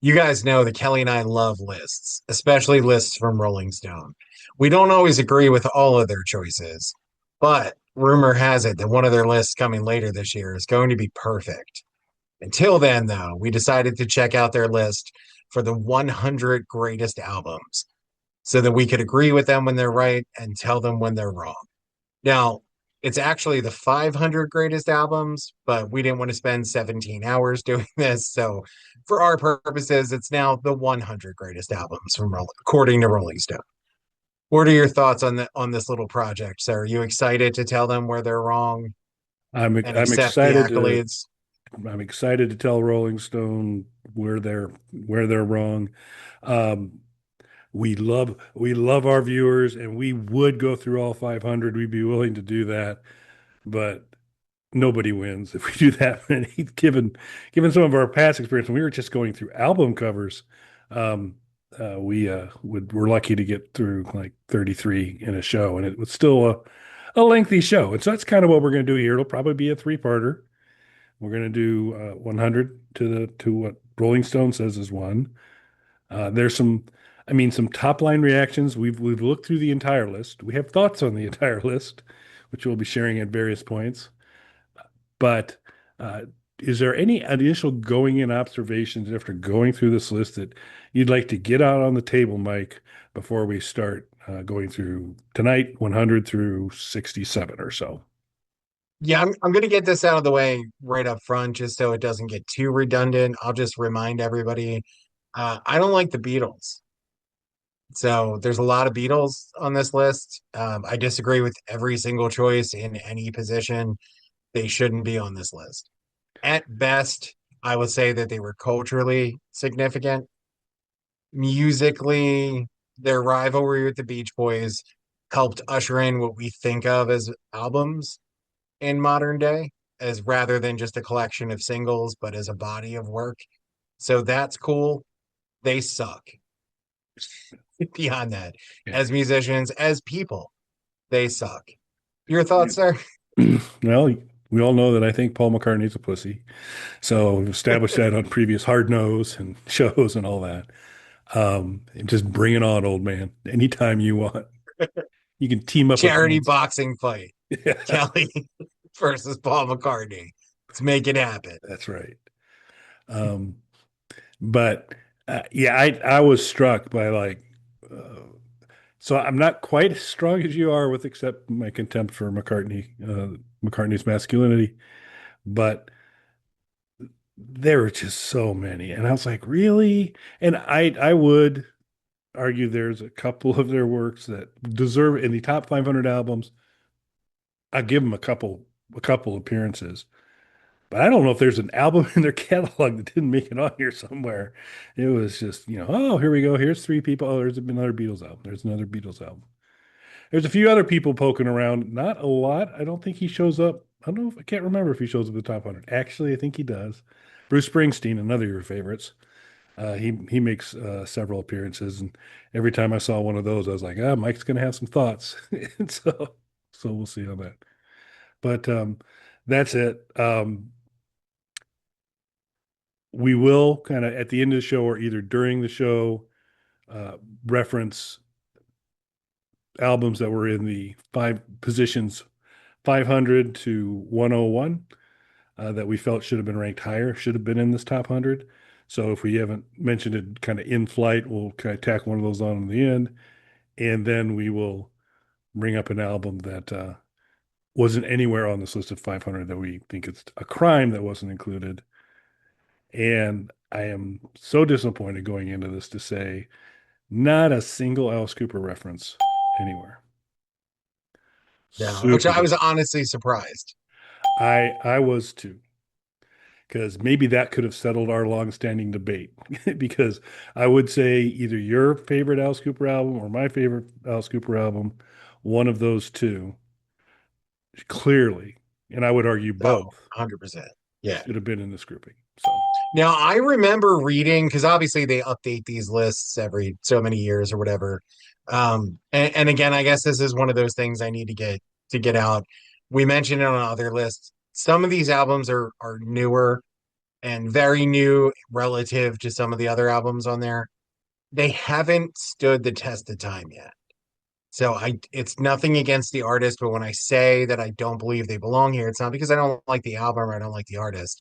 You guys know that Kelly and I love lists, especially lists from Rolling Stone. We don't always agree with all of their choices, but rumor has it that one of their lists coming later this year is going to be perfect. Until then, though, we decided to check out their list for the 100 greatest albums so that we could agree with them when they're right and tell them when they're wrong. Now, it's actually the 500 greatest albums, but we didn't want to spend 17 hours doing this. So, for our purposes, it's now the 100 greatest albums according to Rolling Stone. What are your thoughts on this little project, sir? Are you excited to tell them where they're wrong and I'm accept the excited to accolades? I'm excited to tell Rolling Stone where they're wrong. Um, we love our viewers, and we would go through all 500. We'd be willing to do that, but nobody wins if we do that many. Given some of our past experience, when we were just going through album covers, um, we're lucky to get through like 33 in a show, and it was still a lengthy show. And so that's kind of what we're going to do here. It'll probably be a three-parter. We're going to do 100 to what Rolling Stone says is one. There's some top line reactions. We've looked through the entire list. We have thoughts on the entire list, which we'll be sharing at various points. But uh, is there any initial going in observations after going through this list that you'd like to get out on the table, Mike, before we start going through tonight, 100 through 67 or so? Yeah, I'm going to get this out of the way right up front just so it doesn't get too redundant. I'll just remind everybody I don't like the Beatles. So there's a lot of Beatles on this list. I disagree with every single choice in any position. They shouldn't be on this list. At best, I would say that they were culturally significant. Musically, their rivalry with the Beach Boys helped usher in what we think of as albums in modern day, as rather than just a collection of singles, but as a body of work. So that's cool. They suck. Beyond that, Yeah. as musicians, as people, they suck. Your thoughts, sir? Well, we all know that I think Paul McCartney's a pussy. So we've established that on previous Hard Nose and shows and all that. Just bring it on, old man. Anytime you want. You can team up with Charity fans. boxing fight. Yeah, Kelly versus Paul McCartney. Let's make it happen. that's right. Um, but yeah, I was struck by uh, so I'm not quite as strong as you are with except my contempt for McCartney's masculinity, but there were just so many, and I was like, really? And I would argue there's a couple of their works that deserve in the top 500 albums. I give them a couple appearances, but I don't know if there's an album in their catalog that didn't make it on here somewhere. It was just, oh, here we go. Here's three people. Oh, there's another Beatles album. There's another Beatles album. There's a few other people poking around. Not a lot. I don't think he shows up. I don't know if I can't remember if he shows up in the top 100. Actually, I think he does. Bruce Springsteen, another of your favorites. He makes several appearances, and every time I saw one of those, I was like, Mike's gonna have some thoughts. And so we'll see on that. But that's it. We will kind of at the end of the show or either during the show uh, reference albums that were in the five positions 500 to 101 that we felt should have been ranked higher, should have been in this top 100. So if we haven't mentioned it kind of in flight, we'll kind of tack one of those on in the end. And then we will bring up an album that wasn't anywhere on this list of 500 that we think it's a crime that wasn't included. And I am so disappointed going into this to say not a single Alice Cooper reference anywhere. Yeah, which Super I was disappointed. honestly surprised. I was too, because maybe that could have settled our long-standing debate. Because I would say either your favorite Alice Cooper album or my favorite Alice Cooper album, one of those two, clearly, and I would argue Oh, both, 100%. Yeah. should have been in this grouping. So Now, I remember reading, because obviously they update these lists every so many years or whatever. And again, I guess this is one of those things I need to get out. We mentioned it on other lists. Some of these albums are newer and very new relative to some of the other albums on there. They haven't stood the test of time yet. So it's nothing against the artist, but when I say that I don't believe they belong here, it's not because I don't like the album or I don't like the artist.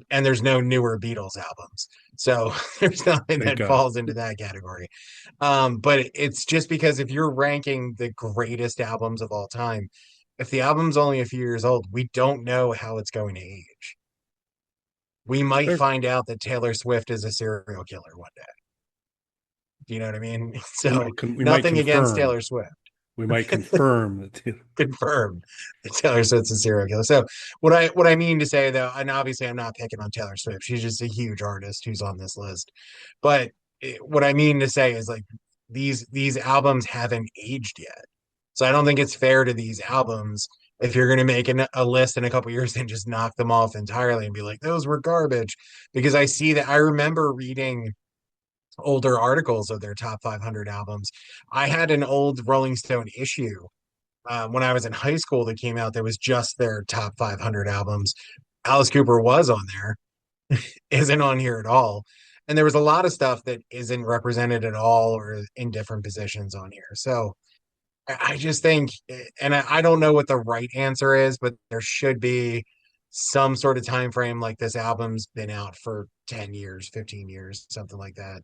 And there's no newer Beatles albums. So there's nothing Thank that God. falls into that category. But it's just because if you're ranking the greatest albums of all time, if the album's only a few years old, we don't know how it's going to age. We might Fair. find out that Taylor Swift is a serial killer one day. Do you know what I mean? So We might nothing against confirm. Taylor Swift. We might confirm that. Confirmed that Taylor Swift's a serial killer. So what I mean to say though, and obviously I'm not picking on Taylor Swift. She's just a huge artist who's on this list. But what I mean to say is like these albums haven't aged yet. So I don't think it's fair to these albums if you're going to make a list in a couple years and just knock them off entirely and be like those were garbage because I see that I remember reading older articles of their top 500 albums. I had an old Rolling Stone issue when I was in high school that came out that was just their top 500 albums. Alice Cooper was on there, isn't on here at all. And there was a lot of stuff that isn't represented at all or in different positions on here. So I just think, and I don't know what the right answer is, but there should be some sort of time frame like this album's been out for 10 years, 15 years, something like that.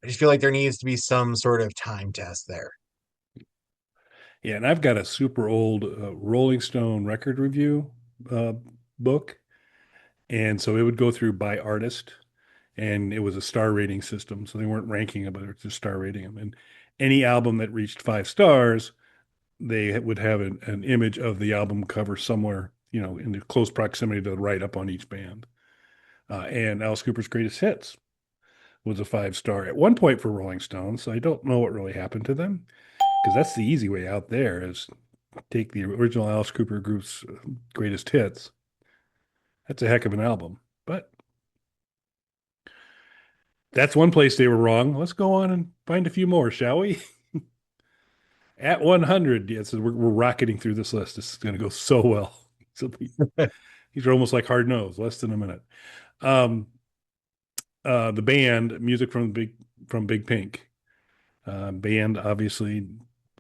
I just feel like there needs to be some sort of time test there. Yeah, and I've got a super old Rolling Stone record review uh, book, and so it would go through by artist, and it was a star rating system, so they weren't ranking them, but it was just star rating them. And any album that reached 5 stars, they would have an image of the album cover somewhere, in the close proximity to the right up on each band. And Alice Cooper's Greatest Hits was a 5 star at one point for Rolling Stone, so I don't know what really happened to them because that's the easy way out there is take the original Alice Cooper group's greatest hits. That's a heck of an album. But that's one place they were wrong. Let's go on and find a few more, shall we? At 100, yes, we're rocketing through this list. This is going to go so well. So these are almost like hard nose, less than a minute. Um, the band, music from Big Pink. Band obviously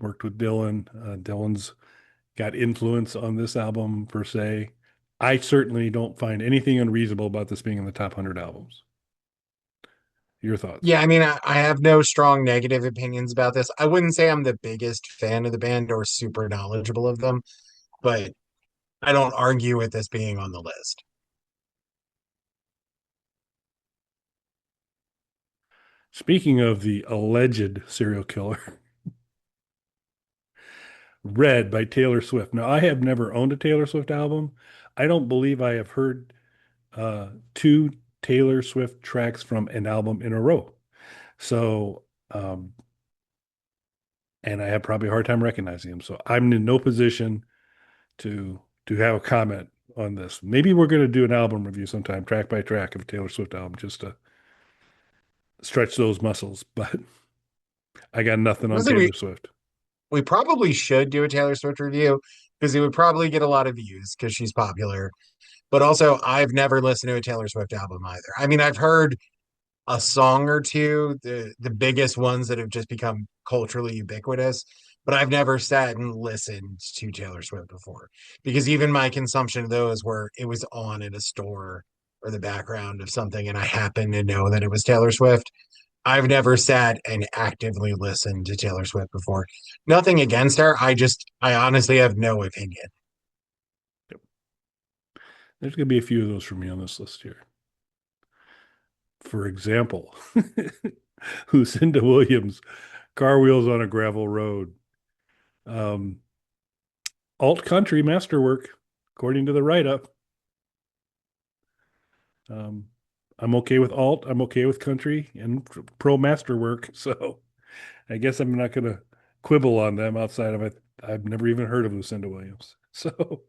worked with Dylan. Dylan's got influence on this album per se. I certainly don't find anything unreasonable about this being in the top 100 albums. Your thoughts? Yeah, I mean, I have no strong negative opinions about this. I wouldn't say I'm the biggest fan of the band or super knowledgeable of them, but I don't argue with this being on the list. Speaking of the alleged serial killer, Red by Taylor Swift. Now, I have never owned a Taylor Swift album. I don't believe I have heard two Taylor Swift tracks from an album in a row. So, and I have probably a hard time recognizing them. So I'm in no position to have a comment on this. Maybe we're going to do an album review sometime, track by track of a Taylor Swift album, just to stretch those muscles. But I got nothing on Honestly, we Taylor Swift. we probably should do a Taylor Swift review because it would probably get a lot of views because she's popular. But also, I've never listened to a Taylor Swift album either. I mean, I've heard a song or two, the biggest ones that have just become culturally ubiquitous. But I've never sat and listened to Taylor Swift before because even my consumption of those were it was on in a store or the background of something, and I happened to know that it was Taylor Swift. I've never sat and actively listened to Taylor Swift before. Nothing against her. I honestly have no opinion. There's going to be a few of those for me on this list here. For example, Lucinda Williams, Car Wheels on a Gravel Road. Um, Alt country masterwork, according to the write up. Um, I'm okay with alt. I'm okay with country and pro masterwork. So I guess I'm not going to quibble on them outside of it. I've never even heard of Lucinda Williams. So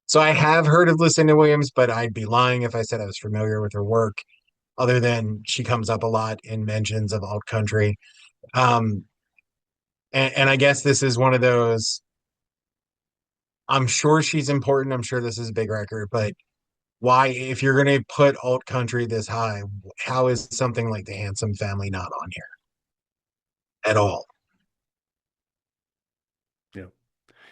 So I have heard of Lucinda Williams, but I'd be lying if I said I was familiar with her work, other than she comes up a lot in mentions of alt country. Um, and I guess this is one of those. I'm sure she's important. I'm sure this is a big record, but why, if you're going to put alt country this high, how is something like the Handsome Family not on here at all? Yeah.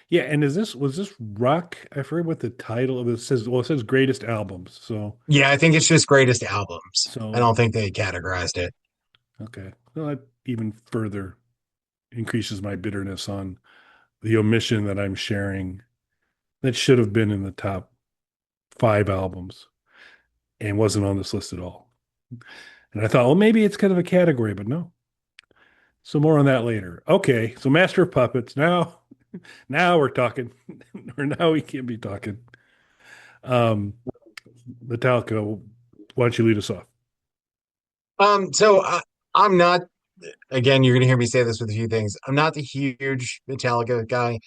Yeah, and was this rock? I forget what the title of it says. Well, it says greatest albums. Yeah, I think it's just greatest albums. I So don't think they categorized it. okay. Well, that even further increases my bitterness on the omission that I'm sharing that should have been in the top 5 albums and wasn't on this list at all. And I thought, well, maybe it's kind of a category, but no. So more on that later. Okay, so Master of Puppets. Now we're talking, or now we can be talking. Um, Metallica, why don't you lead us off? So I'm not, again, you're going to hear me say this with a few things. I'm not the huge Metallica guy.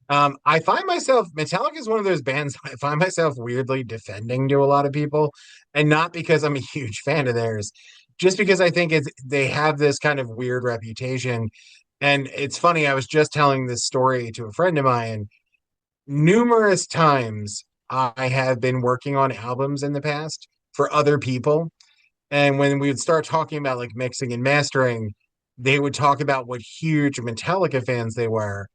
I find myself, Metallica is one of those bands I find myself weirdly defending to a lot of people, and not because I'm a huge fan of theirs, just because I think they have this kind of weird reputation. And it's funny, I was just telling this story to a friend of mine. Numerous times I have been working on albums in the past for other people, and when we would start talking about like mixing and mastering, they would talk about what huge Metallica fans they were,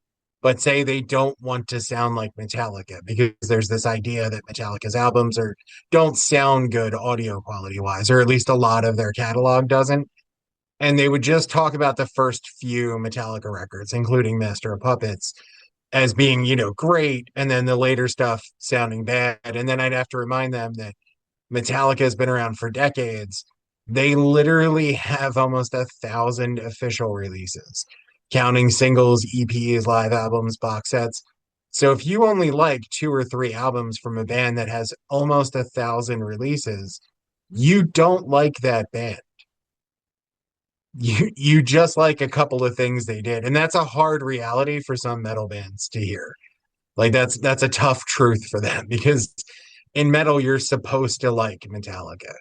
but say they don't want to sound like Metallica because there's this idea that Metallica's albums are don't sound good audio quality wise, or at least a lot of their catalog doesn't. And they would just talk about the first few Metallica records, including Master of Puppets, as being, great, and then the later stuff sounding bad. And then I'd have to remind them that Metallica has been around for decades. They literally have almost 1,000 official releases, counting singles, EPs, live albums, box sets. So if you only like two or three albums from a band that has almost 1,000 releases, you don't like that band. You just like a couple of things they did, and that's a hard reality for some metal bands to hear. Like that's a tough truth for them because in metal you're supposed to like Metallica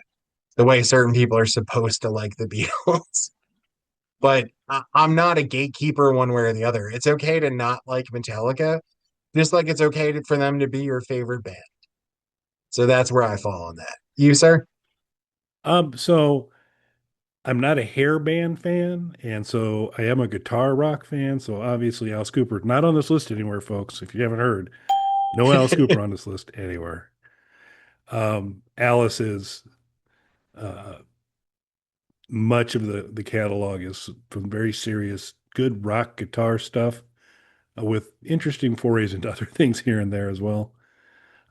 the way certain people are supposed to like the Beatles. But I'm not a gatekeeper one way or the other. It's okay to not like Metallica, just like it's okay for them to be your favorite band. So that's where I fall on that. You, sir? So I'm not a hair band fan, and so I am a guitar rock fan. So obviously Alice Cooper, not on this list anywhere, folks. If you haven't heard, no Alice Cooper on this list anywhere. Alice is uh, much of the catalog is from very serious, good rock guitar stuff with interesting forays into other things here and there as well.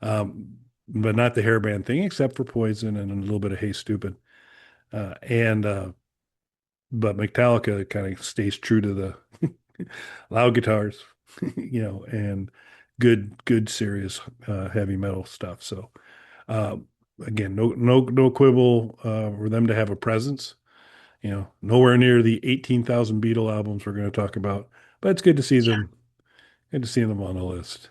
But not the hairband thing, except for Poison and a little bit of Hey Stupid. And But Metallica kind of stays true to the loud guitars, and good serious heavy metal stuff. So uh, again, no quibble for them to have a presence. Nowhere near the 18,000 Beatle albums we're going to talk about, but it's good to see them. Good to see them on the list.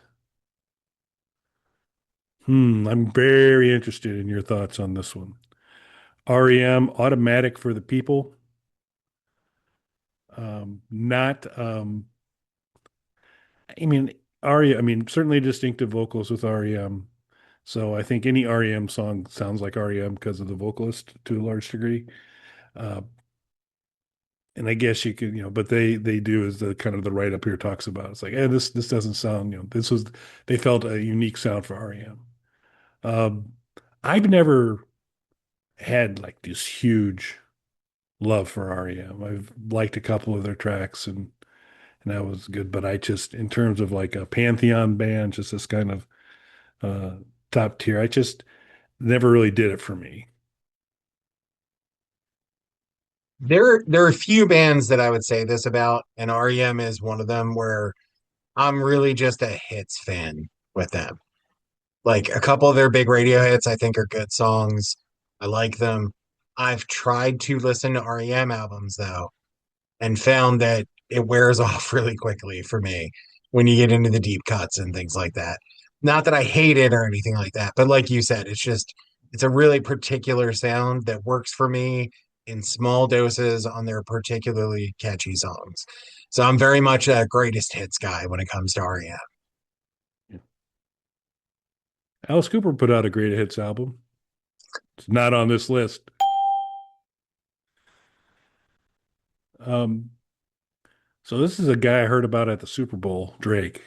I'm very interested in your thoughts on this one. REM, Automatic for the People. Not, I mean, REM, I mean, certainly distinctive vocals with REM. So I think any REM song sounds like REM because of the vocalist to a large degree. Uh, and I guess you could, but they do as the kind of the write up here talks about. It's like, this doesn't sound, they felt a unique sound for REM. Um, I've never had like this huge love for REM. I've liked a couple of their tracks and that was good, but I just in terms of like a pantheon band, just this kind of uh top tier, I just never really did it for me. There are a few bands that I would say this about, and REM is one of them where I'm really just a hits fan with them. Like a couple of their big radio hits, I think are good songs. I like them. I've tried to listen to REM albums though, and found that it wears off really quickly for me when you get into the deep cuts and things like that. Not that I hate it or anything like that, but like you said, it's a really particular sound that works for me in small doses on their particularly catchy songs. So I'm very much a greatest hits guy when it comes to REM. Alice Cooper put out a great hits album. It's not on this list. Um, so this is a guy I heard about at the Super Bowl, Drake.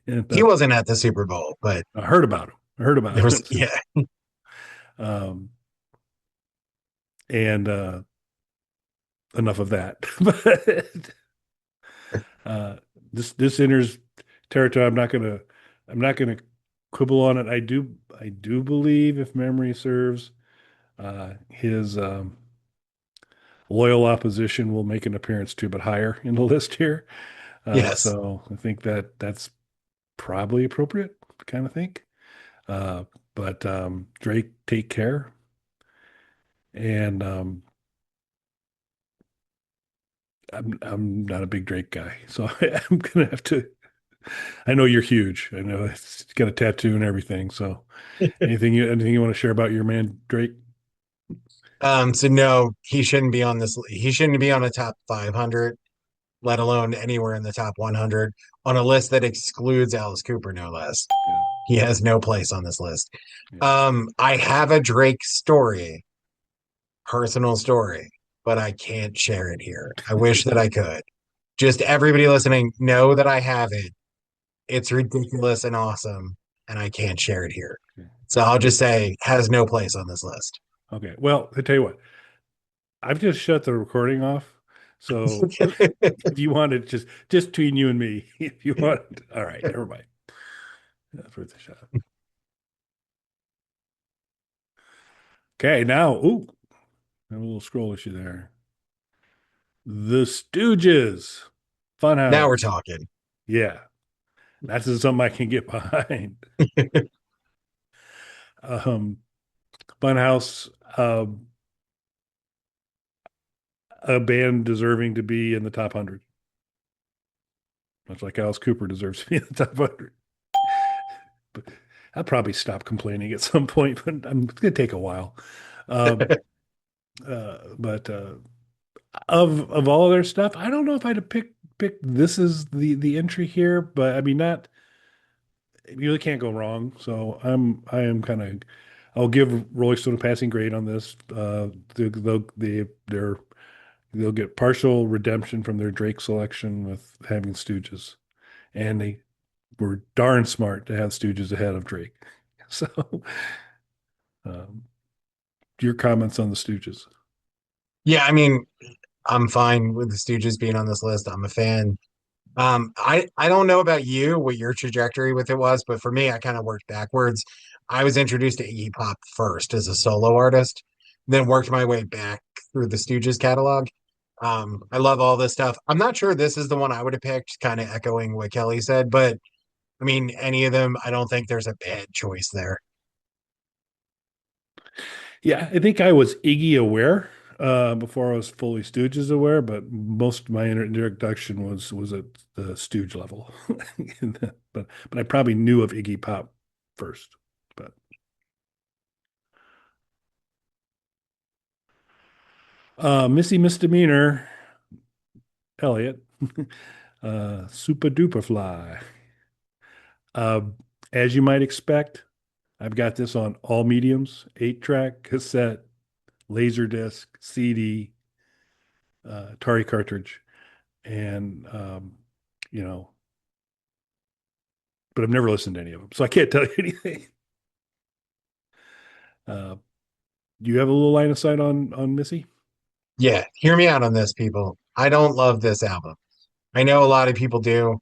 And He wasn't at the Super Bowl, but I heard about him. I heard there about was, him. yeah, um, and enough of that. But uh, this enters territory. I'm not gonna quibble on it. I do believe, if memory serves, his loyal opposition will make an appearance too, but higher in the list here. yes. So I think that that's probably appropriate, kind of think. Uh, but Drake, take care. And I'm not a big Drake guy, so I'm gonna have to. I know you're huge. I know it's got a tattoo and everything. So anything you want to share about your man Drake? So no, he shouldn't be on this. He shouldn't be on a top 500, let alone anywhere in the top 100 on a list that excludes Alice Cooper, no less. Yeah, He has no place on this list. yeah. I have a Drake story, personal story, but I can't share it here. I wish that I could. Just everybody listening, know that I have it. It's ridiculous and awesome, and I can't share it here. Okay. So I'll just say has no place on this list. Okay. Well, I tell you what, I've just shut the recording off. So if you want to just between you and me, if you want, all right, never mind. That's worth a shot. Okay, now, ooh, I have a little scroll issue there. The Stooges, Now we're Funhouse. talking. Yeah, that's something I can get behind. Um, Funhouse, a band deserving to be in the top 100, much like Alice Cooper deserves to be in the top 100. But I'll probably stop complaining at some point, but I'm going to take a while. Um, but of all of their stuff, I don't know if I'd have picked this as the entry here, but I mean, not you really can't go wrong. So I am kind of I'll give Rolling Stone a passing grade on this. They'll get partial redemption from their Drake selection with having Stooges, and they were darn smart to have Stooges ahead of Drake. So, um, your comments on the Stooges? Yeah, I mean, I'm fine with the Stooges being on this list. I'm a fan. I don't know about you, what your trajectory with it was, but for me, I kind of worked backwards. I was introduced to Iggy Pop first as a solo artist, then worked my way back through the Stooges catalog. I love all this stuff. I'm not sure this is the one I would have picked, kind of echoing what Kelly said, but I mean, any of them, I don't think there's a bad choice there. Yeah, I think I was Iggy aware before I was fully Stooges aware, but most of my introduction was at the Stooge level. But I probably knew of Iggy Pop first. But Missy Misdemeanor, Elliot, Super Duper Fly. Uh, as you might expect, I've got this on all mediums: 8-track, cassette, Laserdisc, CD, Atari cartridge, and you know, but I've never listened to any of them, so I can't tell you anything. Uh, do you have a little line of sight on Missy? Yeah, hear me out on this, people. I don't love this album. I know a lot of people do.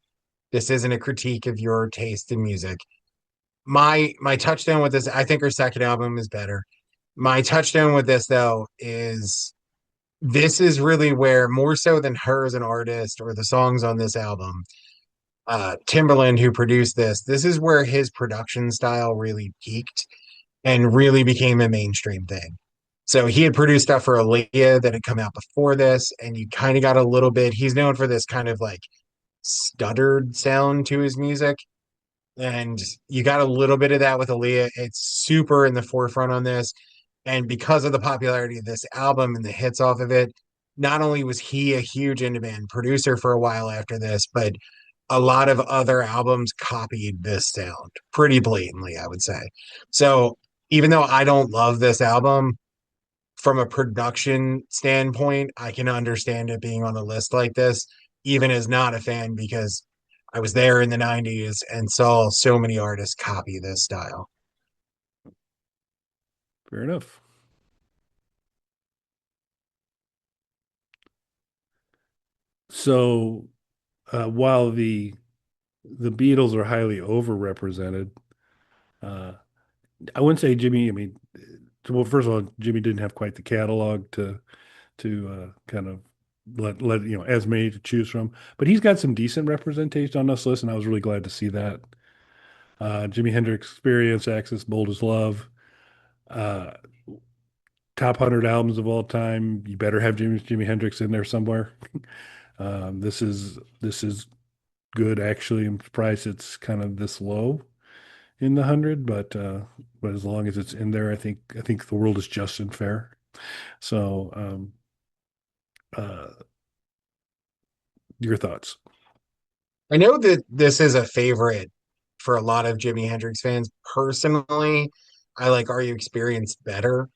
This isn't a critique of your taste in music. My touchdown with this, I think her second album is better. My touchdown with this though is this is really where more so than her as an artist or the songs on this album, Timberland who produced this is where his production style really peaked and really became a mainstream thing. So he had produced stuff for Aaliyah that had come out before this, and you kind of got a little bit. He's known for this kind of like stuttered sound to his music. And you got a little bit of that with Aaliyah. It's super in the forefront on this. And because of the popularity of this album and the hits off of it, not only was he a huge in demand producer for a while after this, but a lot of other albums copied this sound pretty blatantly, I would say. So even though I don't love this album, from a production standpoint, I can understand it being on a list like this, even as not a fan, because I was there in the 90s and saw so many artists copy this style. Fair enough. So while the Beatles are highly overrepresented, uh, I wouldn't say Jimmy. I mean, well, first of all, Jimmy didn't have quite the catalog to kind of let as many to choose from. But he's got some decent representation on this list, and I was really glad to see that. Jimi Hendrix Experience, Axis, Bold as Love, uh, top 100 albums of all time. You better have Jimi Hendrix in there somewhere. This is good actually. I'm surprised it's kind of this low in the 100, but as long as it's in there, I think the world is just and fair. So, uh, your thoughts? I know that this is a favorite for a lot of Jimi Hendrix fans. Personally, I like Are You Experienced better,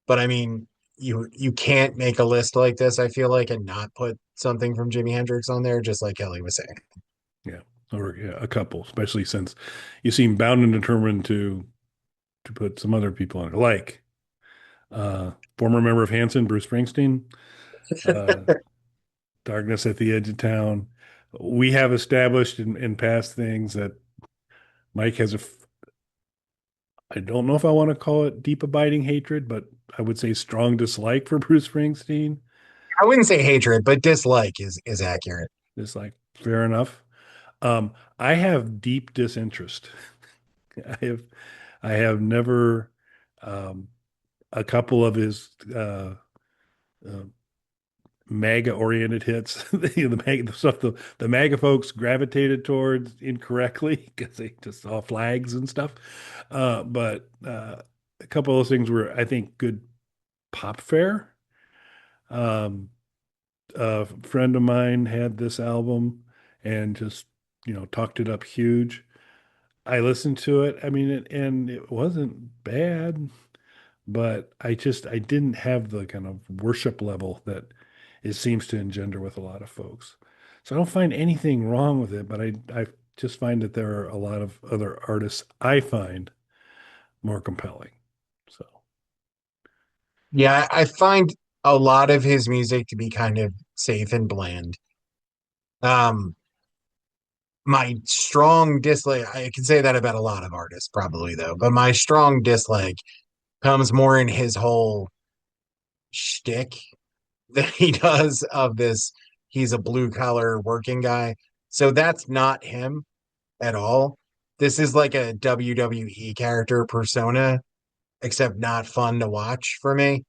but I mean, you can't make a list like this, I feel like, and not put something from Jimi Hendrix on there, just like Kelly was saying. Yeah, or yeah, a couple, especially since you seem bound and determined to put some other people on it, like former member of Hanson, Bruce Springsteen, uh, Darkness at the Edge of Town. We have established in past things that Mike has I don't know if I want to call it deep abiding hatred, but I would say strong dislike for Bruce Springsteen. I wouldn't say hatred, but dislike is accurate. It's like fair enough. I have deep disinterest. I have I have never um, a couple of his uh, MAGA oriented hits, the MAGA the stuff the MAGA folks gravitated towards incorrectly because they just saw flags and stuff. But a couple of those things were, I think, good pop fare. Um, a friend of mine had this album and just talked it up huge. I listened to it. I mean, and it wasn't bad, but I didn't have the kind of worship level that it seems to engender with a lot of folks. So I don't find anything wrong with it, but I just find that there are a lot of other artists I find more compelling. So Yeah, I find a lot of his music to be kind of safe and bland. Um, my strong dislike, I can say that about a lot of artists, probably though, but my strong dislike comes more in his whole shtick that he does of this. He's a blue collar working guy. So that's not him at all. This is like a WWE character persona, except not fun to watch for me.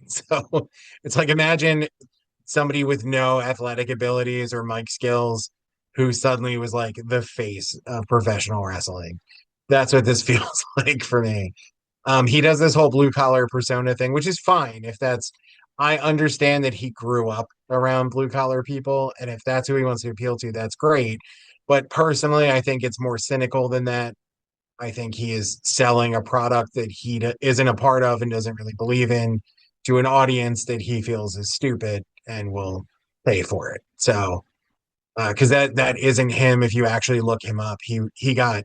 So it's like imagine somebody with no athletic abilities or mic skills who suddenly was like the face of professional wrestling. That's what this feels like for me. He does this whole blue collar persona thing, which is fine if that's. I understand that he grew up around blue collar people, and if that's who he wants to appeal to, that's great. But personally, I think it's more cynical than that. I think he is selling a product that isn't a part of and doesn't really believe in to an audience that he feels is stupid and will pay for it. So, because that isn't him. If you actually look him up, he got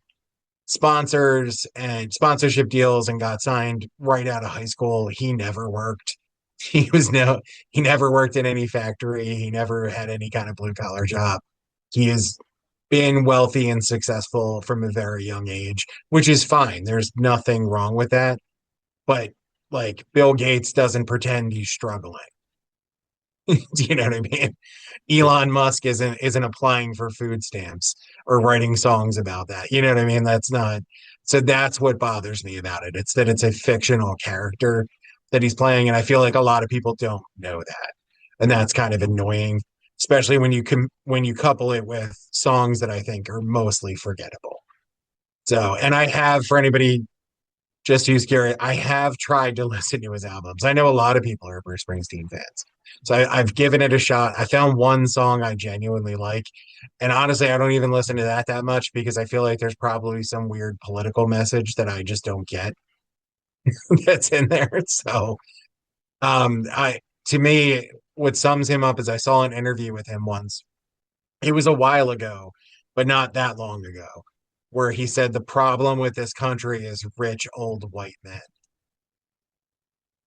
sponsors and sponsorship deals and got signed right out of high school. He never worked. He was no, he never worked in any factory. He never had any kind of blue collar job. He has been wealthy and successful from a very young age, which is fine. There's nothing wrong with that. But like Bill Gates doesn't pretend he's struggling. Do you know what I mean? yeah, Elon Musk isn't applying for food stamps or writing songs about that. You know what I mean? That's not. So that's what bothers me about it. It's that it's a fictional character that he's playing, and I feel like a lot of people don't know that, and that's kind of annoying, especially when you couple it with songs that I think are mostly forgettable. So, and I have for anybody just use Gary. I have tried to listen to his albums. I know a lot of people are Bruce Springsteen fans. So I've given it a shot. I found one song I genuinely like. And honestly, I don't even listen to that much because I feel like there's probably some weird political message that I just don't get that's in there. So I to me, what sums him up is I saw an interview with him once. It was a while ago, but not that long ago, where he said the problem with this country is rich old white men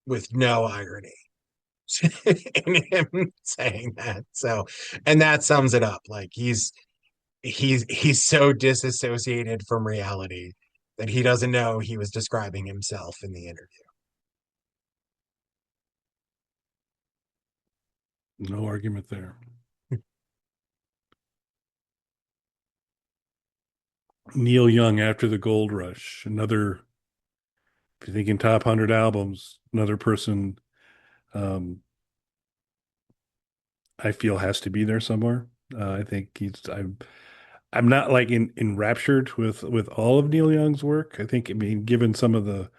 with no irony in him saying that. So, and that sums it up. Like he's so disassociated from reality that he doesn't know he was describing himself in the interview. No argument there. Neil Young after the Gold Rush, another, if you're thinking top 100 albums, another person um, I feel has to be there somewhere. I think I'm not like enraptured with all of Neil Young's work. I think, I mean, given some of the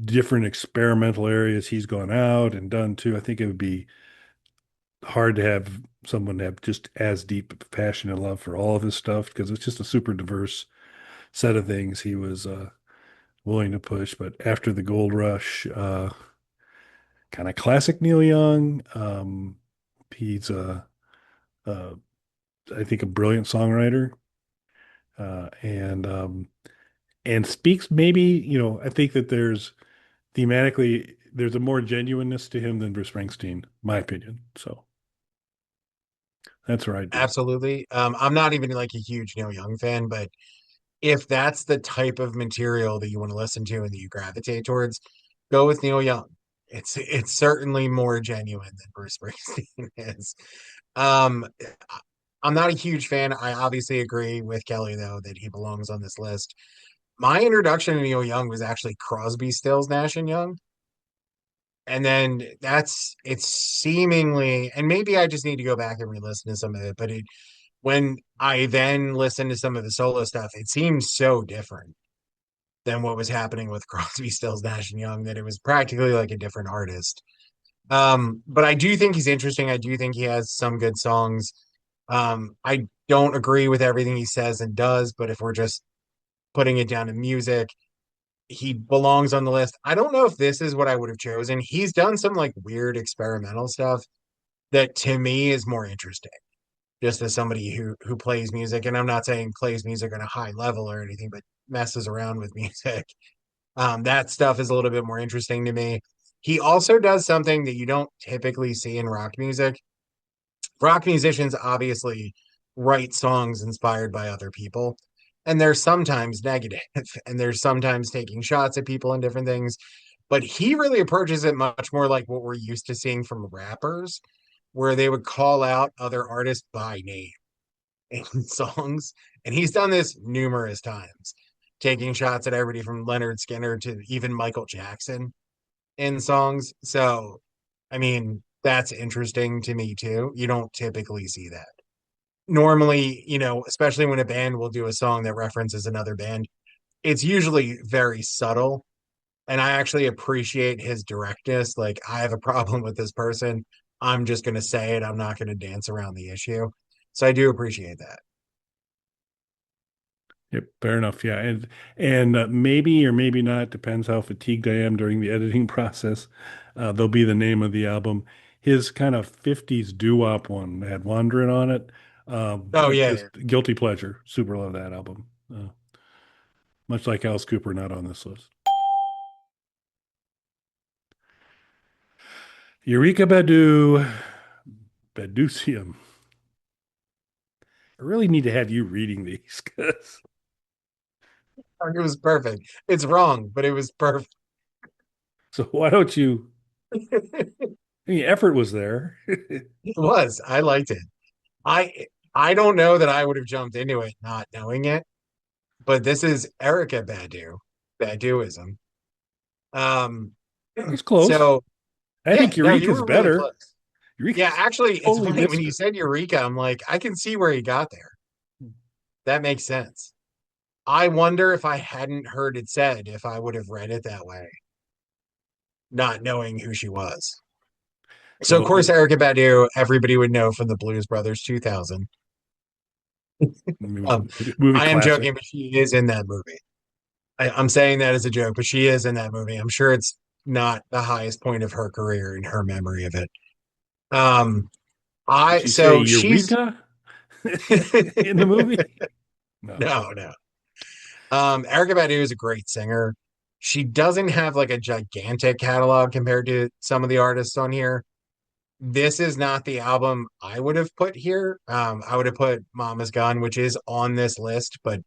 different experimental areas he's gone out and done too, I think it would be hard to have someone have just as deep passion and love for all of his stuff because it's just a super diverse set of things he was willing to push. But after the Gold Rush, kind of classic Neil Young. He's uh, I think a brilliant songwriter, and speaks maybe, I think that there's thematically there's a more genuineness to him than Bruce Springsteen, my opinion. So that's where I'd be. Absolutely. I'm not even like a huge Neil Young fan, but if that's the type of material that you want to listen to and that you gravitate towards, go with Neil Young. It's certainly more genuine than Bruce Springsteen is. Um, I'm not a huge fan. I obviously agree with Kelly though that he belongs on this list. My introduction to Neil Young was actually Crosby, Stills, Nash and Young. And then it's seemingly, and maybe I just need to go back and re-listen to some of it, but when I then listened to some of the solo stuff, it seems so different than what was happening with Crosby, Stills, Nash and Young that it was practically like a different artist. But I do think he's interesting. I do think he has some good songs. I don't agree with everything he says and does, but if we're just putting it down to music, he belongs on the list. I don't know if this is what I would have chosen. He's done some like weird experimental stuff that to me is more interesting just as somebody who plays music. And I'm not saying plays music on a high level or anything, but messes around with music. That stuff is a little bit more interesting to me. He also does something that you don't typically see in rock music. Rock musicians obviously write songs inspired by other people, and they're sometimes negative, and they're sometimes taking shots at people and different things. But he really approaches it much more like what we're used to seeing from rappers, where they would call out other artists by name in songs. And he's done this numerous times, taking shots at everybody from Leonard Skinner to even Michael Jackson in songs. So, I mean, that's interesting to me too. You don't typically see that. Normally, especially when a band will do a song that references another band, it's usually very subtle. And I actually appreciate his directness. Like, I have a problem with this person. I'm just going to say it. I'm not going to dance around the issue. So I do appreciate that. Yep, fair enough. Yeah, and maybe or maybe not, depends how fatigued I am during the editing process. There'll be the name of the album. His kind of 50s doo-wop one had Wandering on it. Oh, It's yeah. Yeah. just guilty pleasure. Super love that album. Much like Alice Cooper, not on this list. Eureka Badu, Badusium. I really need to have you reading these because It was perfect. It's wrong, but it was perfect. so why don't you? It I mean, effort was there. was. I liked it. I don't know that I would have jumped into it not knowing it, but this is Erica Badu, Baduism. Um, It's close. so I yeah, think no, you Eureka's were really better. close. Yeah, Eureka's actually, it's totally funny when missed you it. said Eureka, I'm like, I can see where he got there. That makes sense. I wonder if I hadn't heard it said, if I would have read it that way, not knowing who she was. So, of Well, course, Erica Badu, everybody would know from the Blues Brothers 2000. movie, Um, movie I am classic. joking, but she is in that movie. I'm saying that as a joke, but she is in that movie. I'm sure it's not the highest point of her career in her memory of it. Um, Did I she say so she's Eureka in the movie? No. no, no. Erica Badu is a great singer. She doesn't have like a gigantic catalog compared to some of the artists on here. This is not the album I would have put here. I would have put Mama's Gun, which is on this list, but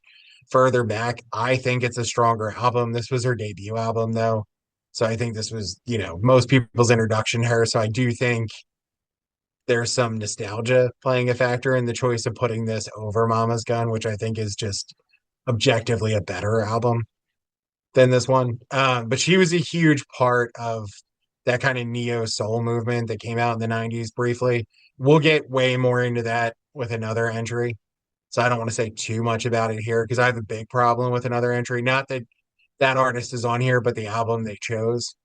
further back, I think it's a stronger album. This was her debut album, though. So I think this was, most people's introduction to her. So I do think there's some nostalgia playing a factor in the choice of putting this over Mama's Gun, which I think is just objectively a better album than this one. But she was a huge part of that kind of neo soul movement that came out in the 90s briefly. We'll get way more into that with another entry. So I don't want to say too much about it here because I have a big problem with another entry. Not that that artist is on here, but the album they chose.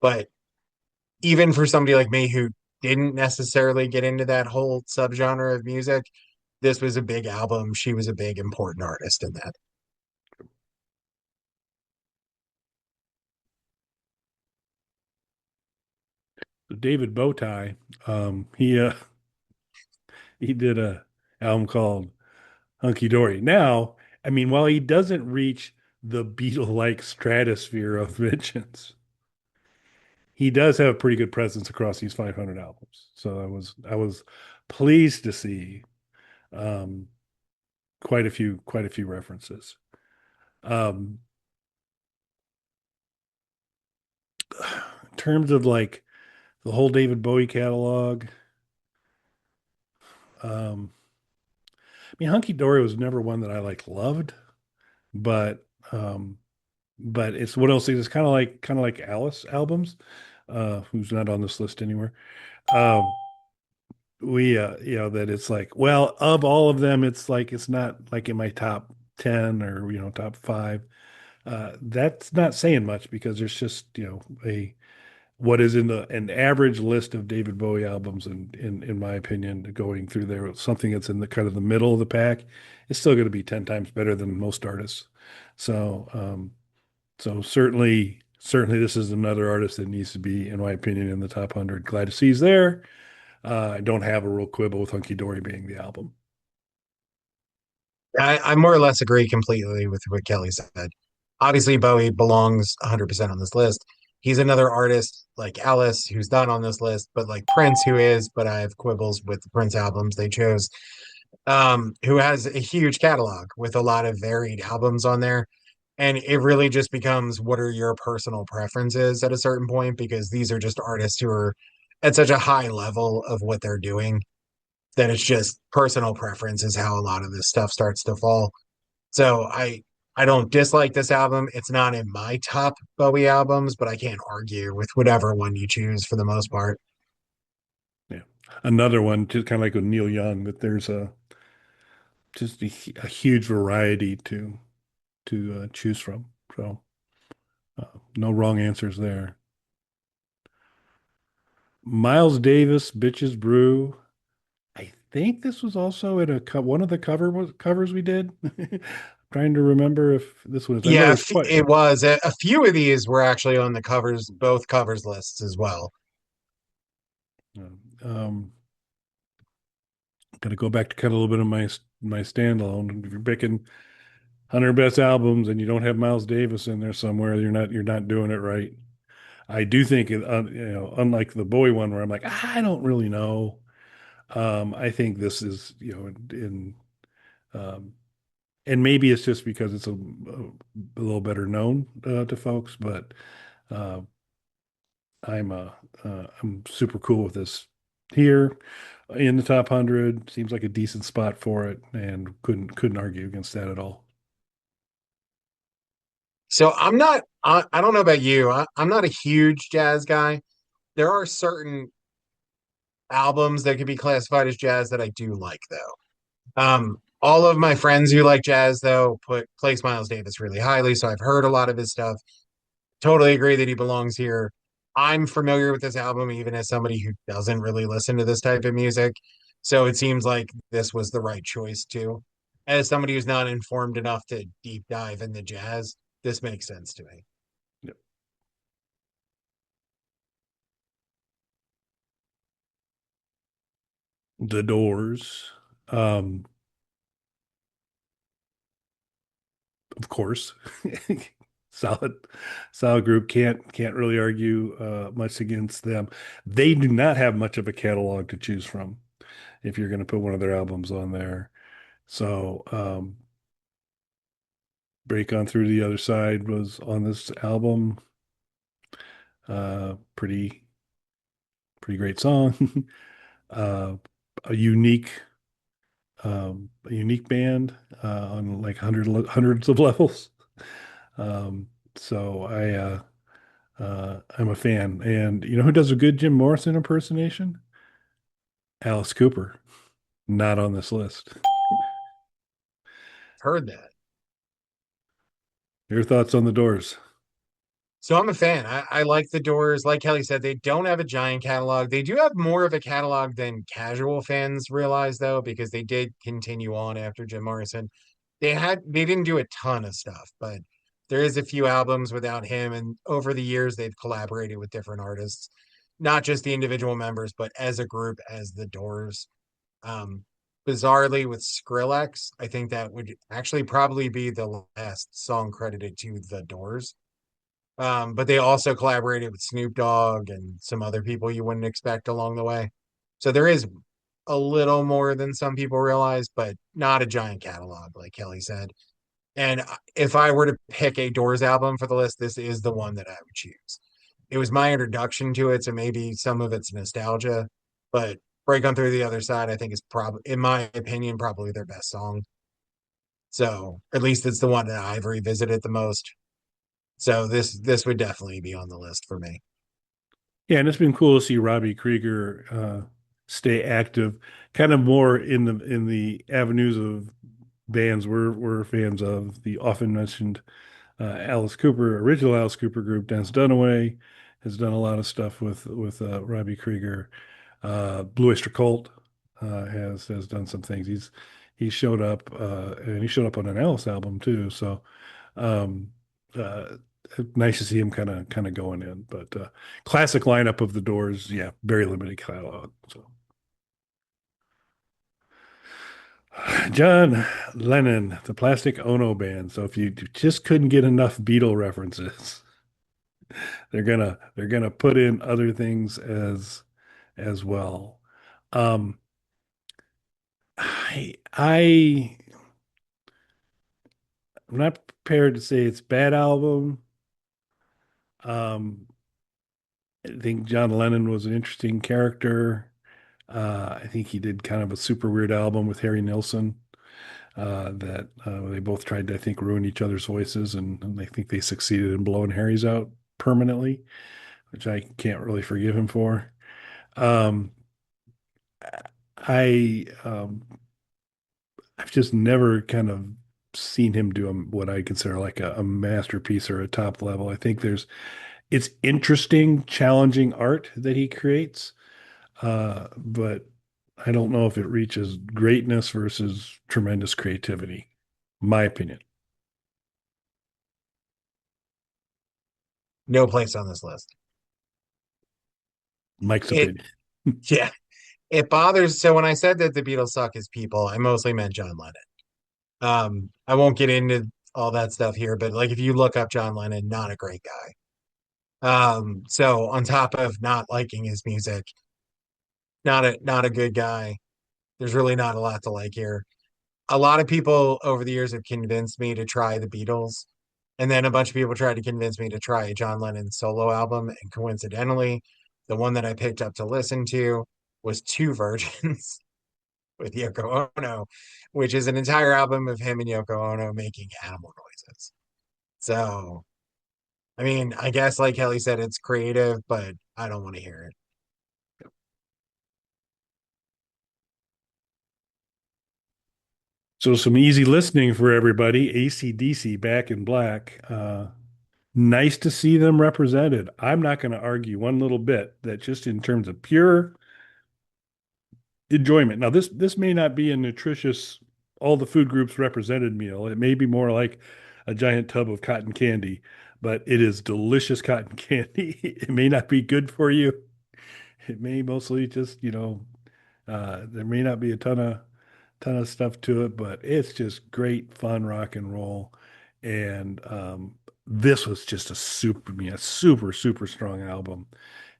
But even for somebody like me who didn't necessarily get into that whole subgenre of music, this was a big album. She was a big important artist in that. David Bowtie, he did a album called Hunky Dory. Now, I mean, while he doesn't reach the Beatle-like stratosphere of mentions, he does have a pretty good presence across these 500 albums. So I was pleased to see um, quite a few references. Um, in terms of like the whole David Bowie catalog, um, I mean, Hunky Dory was never one that I like loved, but um, but it's one of those things. It's kind of like Alice albums, who's not on this list anywhere. Um, we that it's like, well, of all of them, it's like it's not like in my top 10 or top five. That's not saying much because there's just a what is in an average list of David Bowie albums, and in my opinion, going through there, something that's in the kind of the middle of the pack is still going to be 10 times better than most artists. So certainly this is another artist that needs to be, in my opinion, in the top 100. Glad to see he's there. I don't have a real quibble with Hunky Dory being the album. I more or less agree completely with what Kelly said. Obviously, Bowie belongs 100% on this list. He's another artist like Alice, who's not on this list, but like Prince, who is, but I have quibbles with the Prince albums they chose, who has a huge catalog with a lot of varied albums on there. And it really just becomes what are your personal preferences at a certain point, because these are just artists who are at such a high level of what they're doing that it's just personal preference is how a lot of this stuff starts to fall. So I don't dislike this album. It's not in my top Bowie albums, but I can't argue with whatever one you choose for the most part. Yeah. Another one, just kind of like with Neil Young, that there's a huge variety to choose from. So no wrong answers there. Miles Davis, Bitches Brew. I think this was also in one of the covers we did. Trying to remember if this was. I know Yeah, there's quite. it was. A few of these were actually on the covers, both covers lists as well. Um, Got to go back to kind of a little bit of my standalone. If you're picking 100 best albums and you don't have Miles Davis in there somewhere, you're not doing it right. I do think unlike the Bowie one where I'm like, I don't really know. I think this is, um, and maybe it's just because it's a little better known to folks, but uh, I'm super cool with this here in the top 100. Seems like a decent spot for it, and couldn't argue against that at all. So I'm not, I don't know about you. I'm not a huge jazz guy. There are certain albums that could be classified as jazz that I do like, though. All of my friends who like jazz, though, put place Miles Davis really highly. So I've heard a lot of his stuff. Totally agree that he belongs here. I'm familiar with this album, even as somebody who doesn't really listen to this type of music. So it seems like this was the right choice too. As somebody who's not informed enough to deep dive into jazz, this makes sense to me. Yep. The Doors, um, of course, solid, solid group. Can't really argue much against them. They do not have much of a catalog to choose from if you're going to put one of their albums on there. So, Break On Through to the Other Side was on this album. Pretty pretty great song. uh, a unique band on like hundreds of levels. Um, so I'm a fan. And you know who does a good Jim Morrison impersonation? Alice Cooper. Not on this list. Heard that. Your thoughts on the Doors? So I'm a fan. I like the Doors. Like Kelly said, they don't have a giant catalog. They do have more of a catalog than casual fans realize, though, because they did continue on after Jim Morrison. They didn't do a ton of stuff, but there is a few albums without him. And over the years, they've collaborated with different artists, not just the individual members, but as a group, as the Doors. Um, Bizarrely, with Skrillex, I think that would actually probably be the last song credited to the Doors. But they also collaborated with Snoop Dogg and some other people you wouldn't expect along the way. So there is a little more than some people realize, but not a giant catalog, like Kelly said. And if I were to pick a Doors album for the list, this is the one that I would choose. It was my introduction to it, so maybe some of it's nostalgia, but Break On Through the Other Side, I think is probably, in my opinion, probably their best song. So at least it's the one that I've revisited the most. So this would definitely be on the list for me. Yeah, and it's been cool to see Robbie Krieger stay active, kind of more in the avenues of bands we're fans of. The often mentioned Alice Cooper, original Alice Cooper group, Dance Dunaway, has done a lot of stuff with Robbie Krieger. Blue Oyster Cult has done some things. He showed up and he showed up on an Alice album too. So um, uh, nice to see him kind of going in. But classic lineup of the Doors, yeah, very limited catalog. So John Lennon, the Plastic Ono Band. So if you just couldn't get enough Beatle references, they're gonna put in other things as well. Um, I'm not prepared to say it's a bad album. Um, I think John Lennon was an interesting character. I think he did kind of a super weird album with Harry Nilsson that they both tried to, I think, ruin each other's voices, and I think they succeeded in blowing Harry's out permanently, which I can't really forgive him for. Um, I've just never kind of seen him do what I consider like a masterpiece or a top level. I think it's interesting, challenging art that he creates, but I don't know if it reaches greatness versus tremendous creativity. My opinion. No place on this list. Mike's It opinion. yeah, it bothers. So when I said that the Beatles suck as people, I mostly meant John Lennon. I won't get into all that stuff here, but like if you look up John Lennon, not a great guy. So on top of not liking his music, not a good guy. There's really not a lot to like here. A lot of people over the years have convinced me to try the Beatles, and then a bunch of people tried to convince me to try a John Lennon solo album. And coincidentally, the one that I picked up to listen to was Two Virgins with Yoko Ono, which is an entire album of him and Yoko Ono making animal noises. So, I mean, I guess like Kelly said, it's creative, but I don't want to hear it. So some easy listening for everybody. AC/DC Back in Black. Nice to see them represented. I'm not going to argue one little bit that just in terms of pure enjoyment. Now, this may not be a nutritious, all the food groups represented meal. It may be more like a giant tub of cotton candy, but it is delicious cotton candy. It may not be good for you. It may mostly just, there may not be a ton of stuff to it, but it's just great fun rock and roll. And this was just a super, super strong album.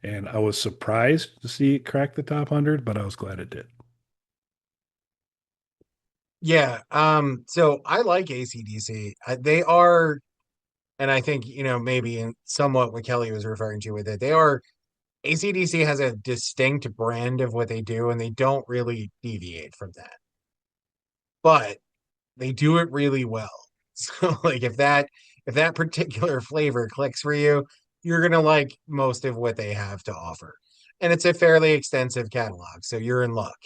And I was surprised to see it crack the top 100, but I was glad it did. Yeah, so I like AC/DC. They are, and I think, maybe in somewhat what Kelly was referring to with it, they are AC/DC has a distinct brand of what they do, and they don't really deviate from that. But they do it really well. So like if that particular flavor clicks for you, you're gonna like most of what they have to offer. And it's a fairly extensive catalog, so you're in luck.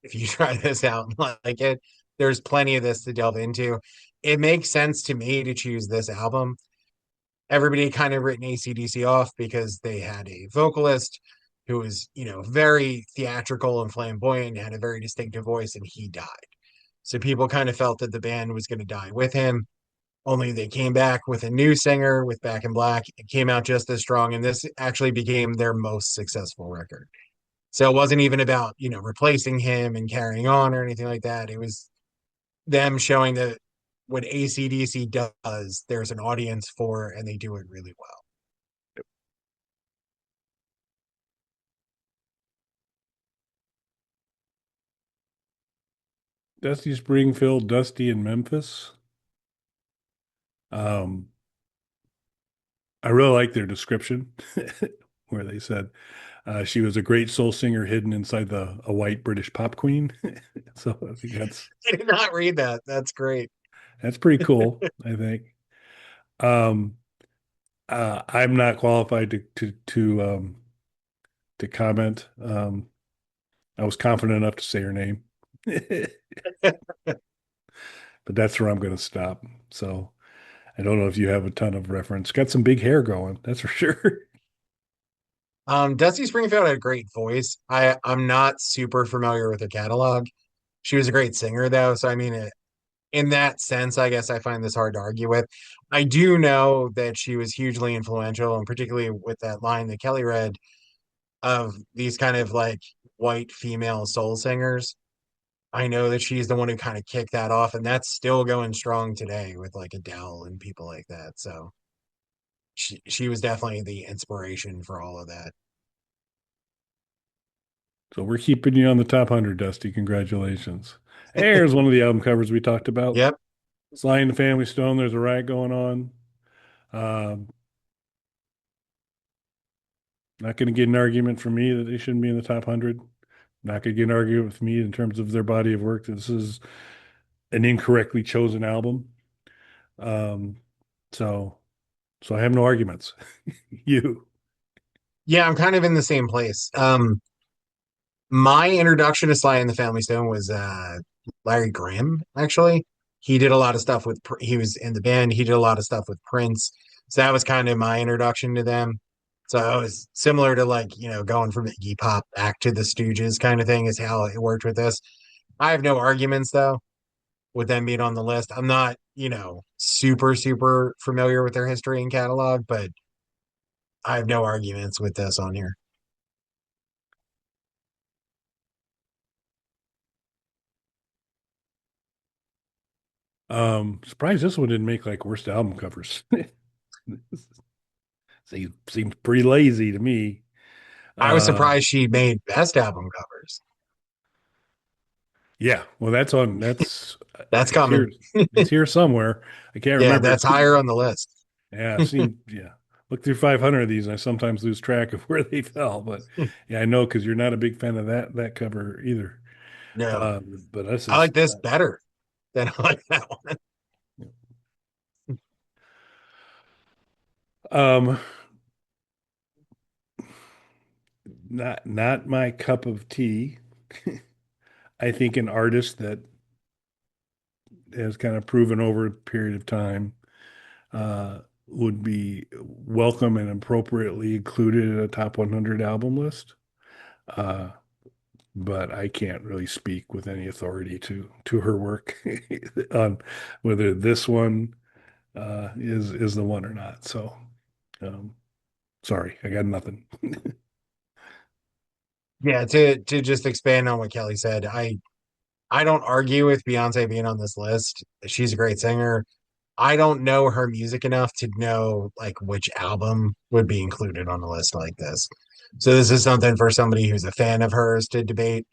If you try this out and like it, there's plenty of this to delve into. It makes sense to me to choose this album. Everybody kind of written AC/DC off because they had a vocalist who was, very theatrical and flamboyant, had a very distinctive voice, and he died. So people kind of felt that the band was going to die with him. Only they came back with a new singer with Back in Black. It came out just as strong, and this actually became their most successful record. So it wasn't even about, replacing him and carrying on or anything like that. It was them showing that what AC/DC does, there's an audience for, and they do it really well. Dusty Springfield, Dusty in Memphis. Um, I really like their description where they said she was a great soul singer hidden inside a white British pop queen. So I think I did not read that. That's great. that's pretty cool, I think. Um, I'm not qualified to comment. I was confident enough to say her name, but that's where I'm going to stop. So I don't know if you have a ton of reference. Got some big hair going, that's for sure. Dusty Springfield had a great voice. I'm not super familiar with her catalog. She was a great singer though, so I mean, in that sense, I guess I find this hard to argue with. I do know that she was hugely influential, and particularly with that line that Kelly read of these kind of like white female soul singers. I know that she's the one who kind of kicked that off, and that's still going strong today with like Adele and people like that. So she was definitely the inspiration for all of that. So we're keeping you on the top 100, Dusty. Congratulations. Here's one of the album covers we talked about. Yep. Sly and the Family Stone. There's a riot going on. Um, Not going to get an argument from me that they shouldn't be in the top 100. Not going to get an argument with me in terms of their body of work. This is an incorrectly chosen album. Um, so, so I have no arguments. You. Yeah, I'm kind of in the same place. My introduction to Sly and the Family Stone was Larry Graham, actually. He did a lot of stuff with, he was in the band, he did a lot of stuff with Prince. So that was kind of my introduction to them. So it was similar to like, going from Iggy Pop back to the Stooges kind of thing is how it worked with this. I have no arguments though with them being on the list. I'm not, super, super familiar with their history and catalog, but I have no arguments with this on here. Surprised this one didn't make like worst album covers. Seems pretty lazy to me. I was Uh, surprised she made best album covers. yeah, well, That's it's coming. here, it's here somewhere. I can't Yeah, remember. that's higher on the list. Yeah, I've seen, yeah, look through 500 of these, and I sometimes lose track of where they fell. But yeah, I know because you're not a big fan of that cover either. No, But this I is like this better than I like that one. um not my cup of tea. I think an artist that has kind of proven over a period of time would be welcome and appropriately included in a top 100 album list. Uh, but I can't really speak with any authority to her work on whether this one is the one or not. So, um, sorry, I got nothing. Yeah, to just expand on what Kelly said, I don't argue with Beyonce being on this list. She's a great singer. I don't know her music enough to know like which album would be included on a list like this. So this is something for somebody who's a fan of hers to debate.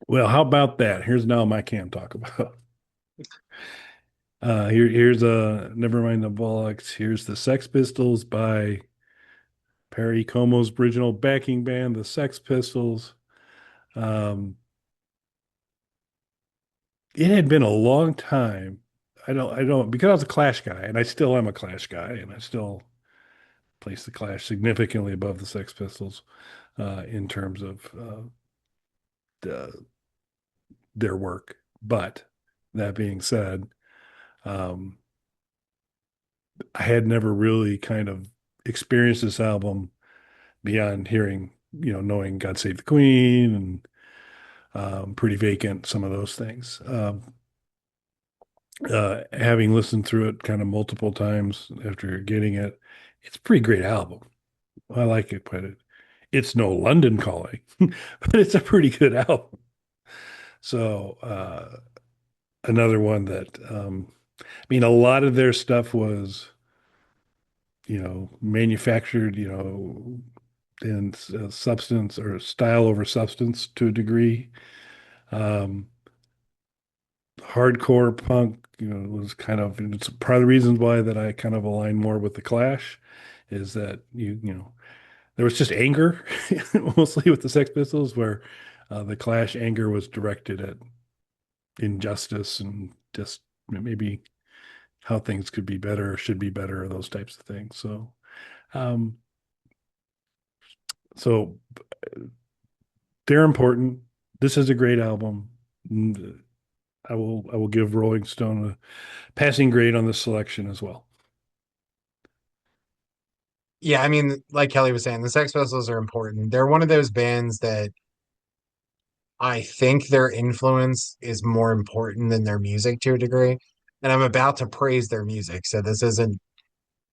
Well, how about that? Here's an album I can talk about. Here's never mind the Bollocks. Here's the Sex Pistols by Perry Como's original backing band, the Sex Pistols. Um, it had been a long time. Because I was a Clash guy, and I still am a Clash guy, and I still place the Clash significantly above the Sex Pistols in terms of the, their work. But that being said, um, I had never really kind of experienced this album beyond hearing, knowing God Save the Queen and Pretty Vacant, some of those things. Having listened through it kind of multiple times after getting it, it's a pretty great album. I like it, but it's no London Calling, but it's a pretty good album. So another one that, I mean, a lot of their stuff was, manufactured, in substance or style over substance to a degree. Um, Hardcore punk, was kind of, and it's part of the reasons why that I kind of align more with the Clash is that there was just anger mostly with the Sex Pistols, where the Clash anger was directed at injustice and just maybe how things could be better or should be better or those types of things. Um, so they're important. This is a great album. I will give Rolling Stone a passing grade on this selection as well. Yeah, I mean, like Kelly was saying, the Sex Pistols are important. They're one of those bands that I think their influence is more important than their music to a degree. And I'm about to praise their music, so this isn't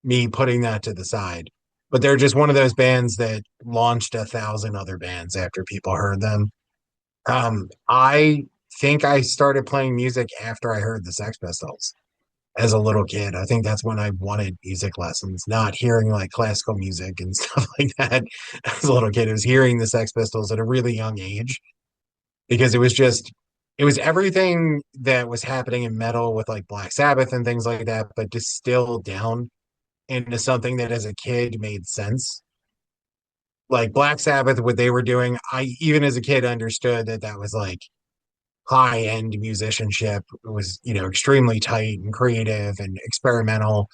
me putting that to the side. But they're just one of those bands that launched 1,000 other bands after people heard them. I think I started playing music after I heard the Sex Pistols as a little kid. I think that's when I wanted music lessons, not hearing like classical music and stuff like that as a little kid. It was hearing the Sex Pistols at a really young age because it was everything that was happening in metal with like Black Sabbath and things like that, but distilled down into something that as a kid made sense. Like Black Sabbath, what they were doing, I even as a kid understood that that was like high end musicianship. It was, extremely tight and creative and experimental.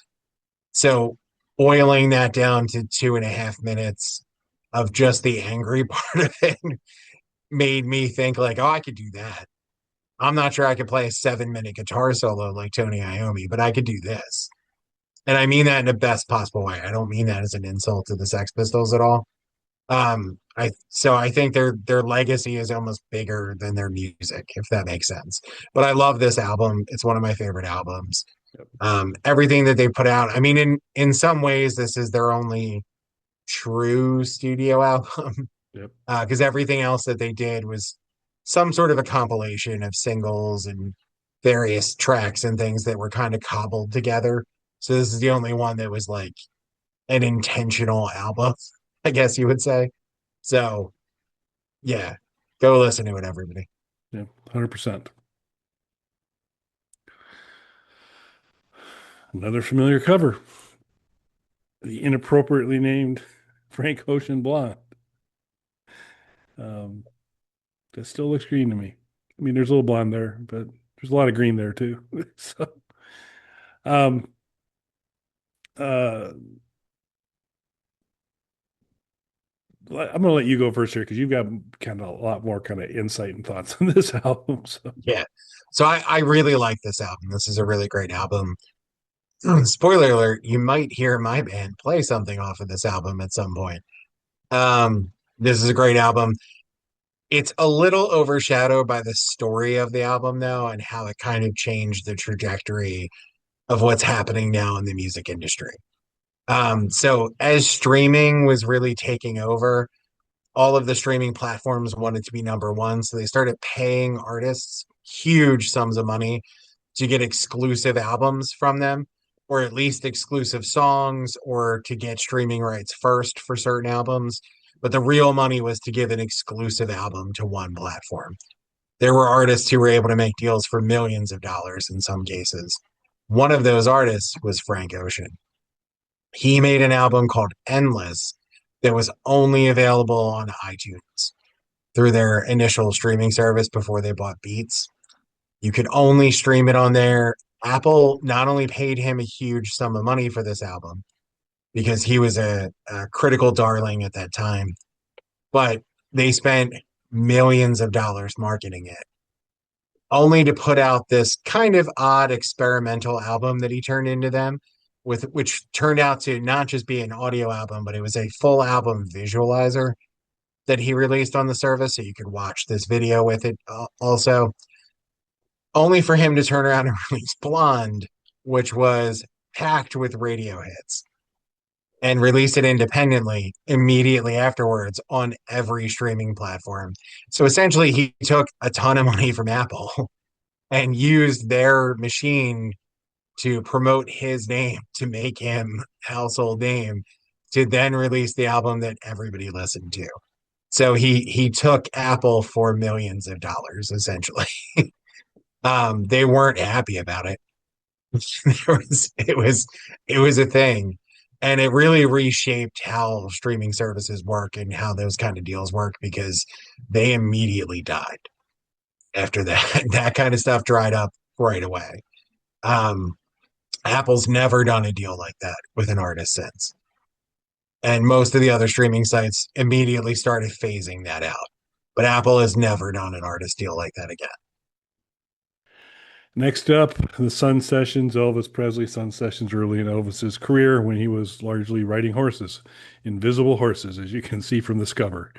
So boiling that down to 2.5 minutes of just the angry part of it made me think like, oh, I could do that. I'm not sure I could play a 7 minute guitar solo like Tony Iommi, but I could do this. And I mean that in the best possible way. I don't mean that as an insult to the Sex Pistols at all. I think their legacy is almost bigger than their music, if that makes sense. But I love this album. It's one of my favorite albums. Yep. Everything that they put out. I mean, in some ways, this is their only true studio album Yep. because everything else that they did was some sort of a compilation of singles and various tracks and things that were kind of cobbled together. So this is the only one that was like an intentional album, I guess you would say. So yeah, go listen to it, everybody. Yeah. 100%. Another familiar cover, the inappropriately named Frank Ocean Blonde. Um, that still looks green to me. I mean, there's a little blonde there, but there's a lot of green there too. So, um, uh, I'm gonna let you go first here because you've got kind of a lot more kind of insight and thoughts on this album. So Yeah. So I really like this album. This is a really great album. Spoiler alert, you might hear my band play something off of this album at some point. This is a great album. It's a little overshadowed by the story of the album, though, and how it kind of changed the trajectory of what's happening now in the music industry. So as streaming was really taking over, all of the streaming platforms wanted to be number one. So they started paying artists huge sums of money to get exclusive albums from them, or at least exclusive songs, or to get streaming rights first for certain albums. But the real money was to give an exclusive album to one platform. There were artists who were able to make deals for millions of dollars in some cases. One of those artists was Frank Ocean. He made an album called Endless that was only available on iTunes through their initial streaming service before they bought Beats. You could only stream it on there. Apple not only paid him a huge sum of money for this album because he was a critical darling at that time, but they spent millions of dollars marketing it, only to put out this kind of odd experimental album that he turned into them with which turned out to not just be an audio album, but it was a full album visualizer that he released on the service so you could watch this video with it also, only for him to turn around and release Blonde, which was packed with radio hits, and release it independently immediately afterwards on every streaming platform. So essentially, he took a ton of money from Apple and used their machine to promote his name, to make him household name, to then release the album that everybody listened to. So he took Apple for millions of dollars essentially. They weren't happy about it. It was a thing, and it really reshaped how streaming services work and how those kind of deals work because they immediately died after that. That kind of stuff dried up right away. Um, Apple's never done a deal like that with an artist since, and most of the other streaming sites immediately started phasing that out. But Apple has never done an artist deal like that again. next up, the Sun Sessions, Elvis Presley Sun Sessions early in Elvis's career when he was largely riding horses, invisible horses, as you can see from this cover.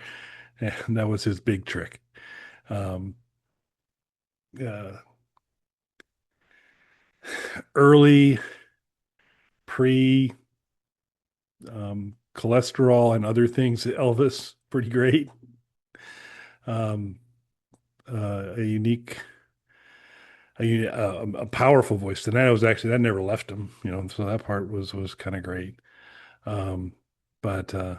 And that was his big trick. Um, uh, early pre cholesterol and other things, Elvis, pretty great. Um, a unique, a powerful voice. And that was actually, that never left him, you know, so that part was kind of great. Um, but if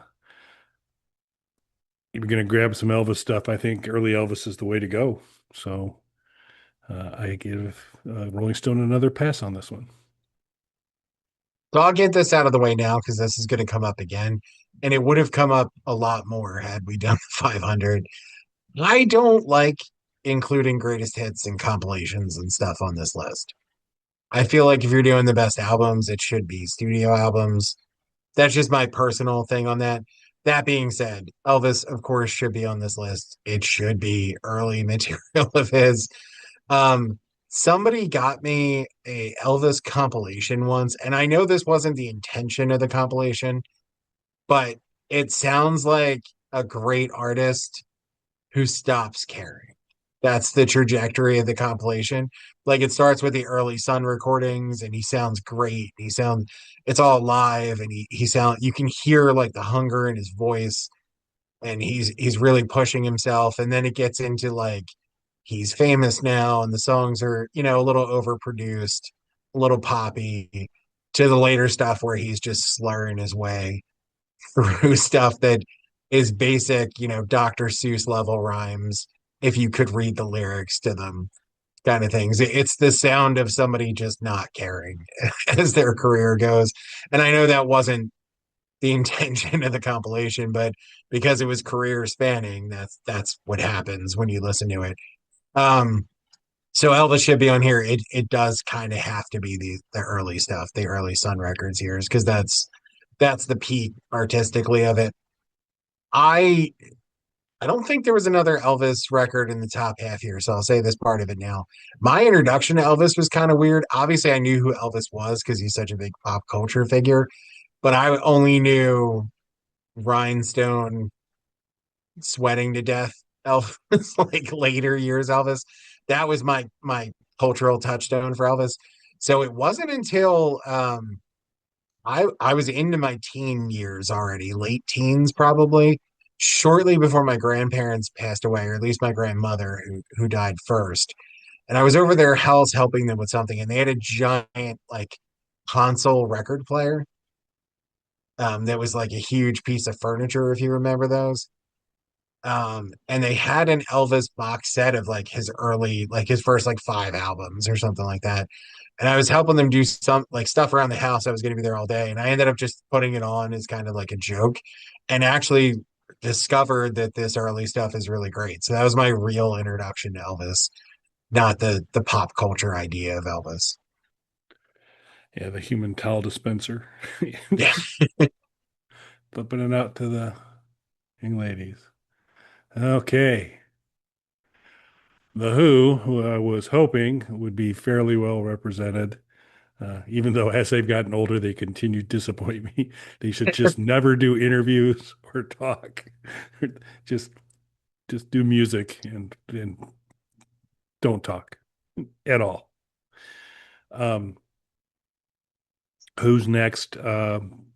you're going to grab some Elvis stuff, I think early Elvis is the way to go. So I give Rolling Stone another pass on this one. So I'll get this out of the way now because this is going to come up again. And it would have come up a lot more had we done the 500. I don't like including greatest hits and compilations and stuff on this list. I feel like if you're doing the best albums, it should be studio albums. That's just my personal thing on that. That being said, Elvis, of course, should be on this list. It should be early material of his. Um, Somebody got me a Elvis compilation once, and I know this wasn't the intention of the compilation, but it sounds like a great artist who stops caring. That's the trajectory of the compilation. Like it starts with the early Sun recordings, and he sounds great. It's all live, and you can hear like the hunger in his voice, and he's really pushing himself. And then it gets into like he's famous now, and the songs are a little overproduced, a little poppy, to the later stuff where he's just slurring his way through stuff that is basic, Dr. Seuss level rhymes if you could read the lyrics to them, kind of things. It's the sound of somebody just not caring as their career goes. And I know that wasn't the intention of the compilation, but because it was career spanning, that's what happens when you listen to it. Um, so Elvis should be on here. It does kind of have to be the early stuff, the early Sun Records years, because that's the peak artistically of it. I I don't think there was another Elvis record in the top half here, so I'll say this part of it now. My introduction to Elvis was kind of weird. Obviously, I knew who Elvis was because he's such a big pop culture figure, but I only knew Rhinestone, Sweating to Death Elvis, like later years Elvis. That was my cultural touchstone for Elvis. So it wasn't until I was into my teen years already, late teens probably, shortly before my grandparents passed away, or at least my grandmother who died first. And I was over their house helping them with something, and they had a giant like console record player that was like a huge piece of furniture, if you remember those. And they had an Elvis box set of like his early, like his first like five albums or something like that. And I was helping them do some like stuff around the house. I was going to be there all day, and I ended up just putting it on as kind of like a joke, and actually discovered that this early stuff is really great. So that was my real introduction to Elvis, not the pop culture idea of Elvis. Yeah, the human towel dispenser. Yeah. Flipping it out to the young ladies. Okay. The who I was hoping would be fairly well represented, even though as they've gotten older, they continue to disappoint me. They should just never do interviews or talk. just just do music and don't talk at all. Um, who's next?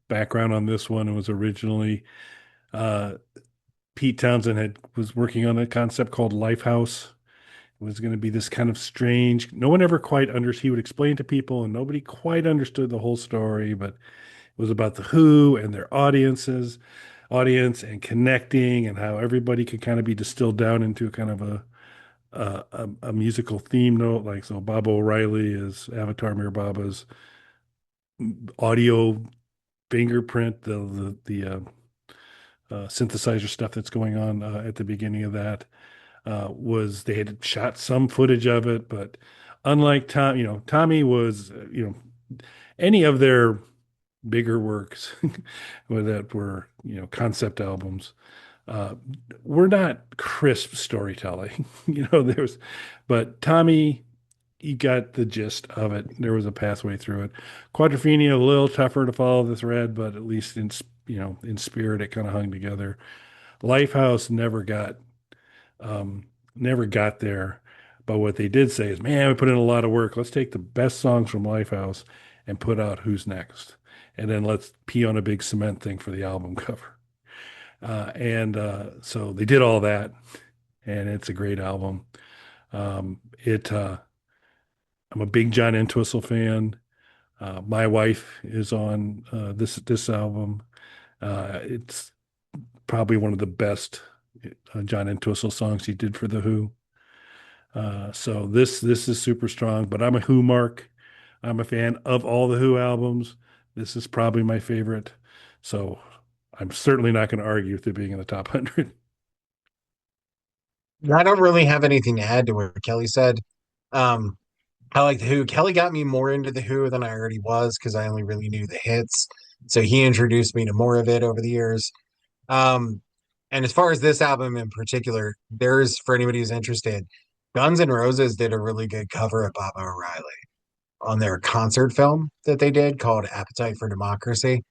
Background on this one was originally uh, Pete Townsend was working on a concept called Lifehouse. It was going to be this kind of strange. No one ever quite understood. He would explain to people, and nobody quite understood the whole story. But it was about the Who and their audience, and connecting, and how everybody could kind of be distilled down into kind of a musical theme note. Like so, Bob O'Reilly is Avatar Mir Baba's audio fingerprint, the synthesizer stuff that's going on at the beginning of that. Was they had shot some footage of it, but unlike Tom, Tommy was, any of their bigger works that were, concept albums, uh, were not crisp storytelling. But Tommy, you got the gist of it. There was a pathway through it. Quadrophenia, a little tougher to follow the thread, but at least in spirit, it kind of hung together. Lifehouse um, never got there. But what they did say is, man, we put in a lot of work. Let's take the best songs from Lifehouse and put out Who's Next. And then let's pee on a big cement thing for the album cover. And so they did all that, and it's a great album. It I'm a big John Entwistle fan. My wife is on this album. It's probably one of the best John Entwistle songs he did for the Who. So this is super strong, but I'm a Who mark. I'm a fan of all the Who albums. This is probably my favorite. So I'm certainly not going to argue with it being in the top 100. I don't really have anything to add to what Kelly said. Um, I like the Who. Kelly got me more into the Who than I already was because I only really knew the hits. So he introduced me to more of it over the years. Um, and as far as this album in particular, there's for anybody who's interested, Guns N' Roses did a really good cover of Baba O'Reilly on their concert film that they did called Appetite for Democracy.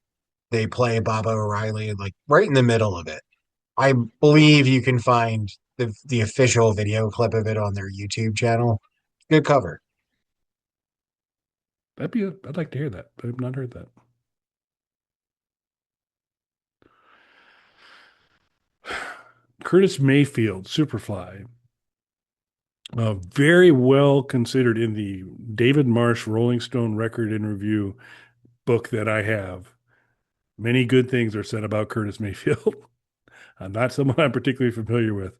They play Baba O'Reilly like right in the middle of it. I believe you can find the official video clip of it on their YouTube channel. Good cover. I'd like to hear that, but I've not heard that. Curtis Mayfield, Superfly, very well considered in the David Marsh Rolling Stone record and review book that I have. Many good things are said about Curtis Mayfield. I'm not someone I'm particularly familiar with,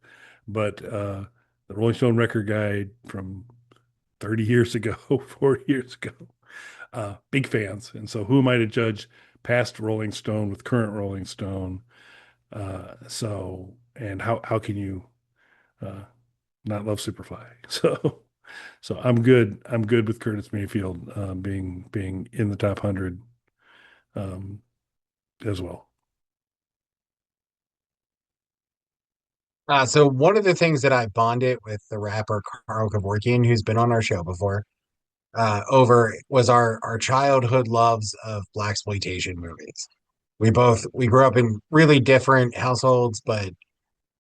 but the Rolling Stone record guide from 30 years ago, 40 years ago, big fans. And so who am I to judge past Rolling Stone with current Rolling Stone? And how can you uh, not love Superfly? So I'm good. I'm good with Curtis Mayfield being in the top 100 um, as well. So one of the things that I bonded with the rapper Carl Kevorkian, who's been on our show before, over was our childhood loves of blaxploitation movies. We grew up in really different households, but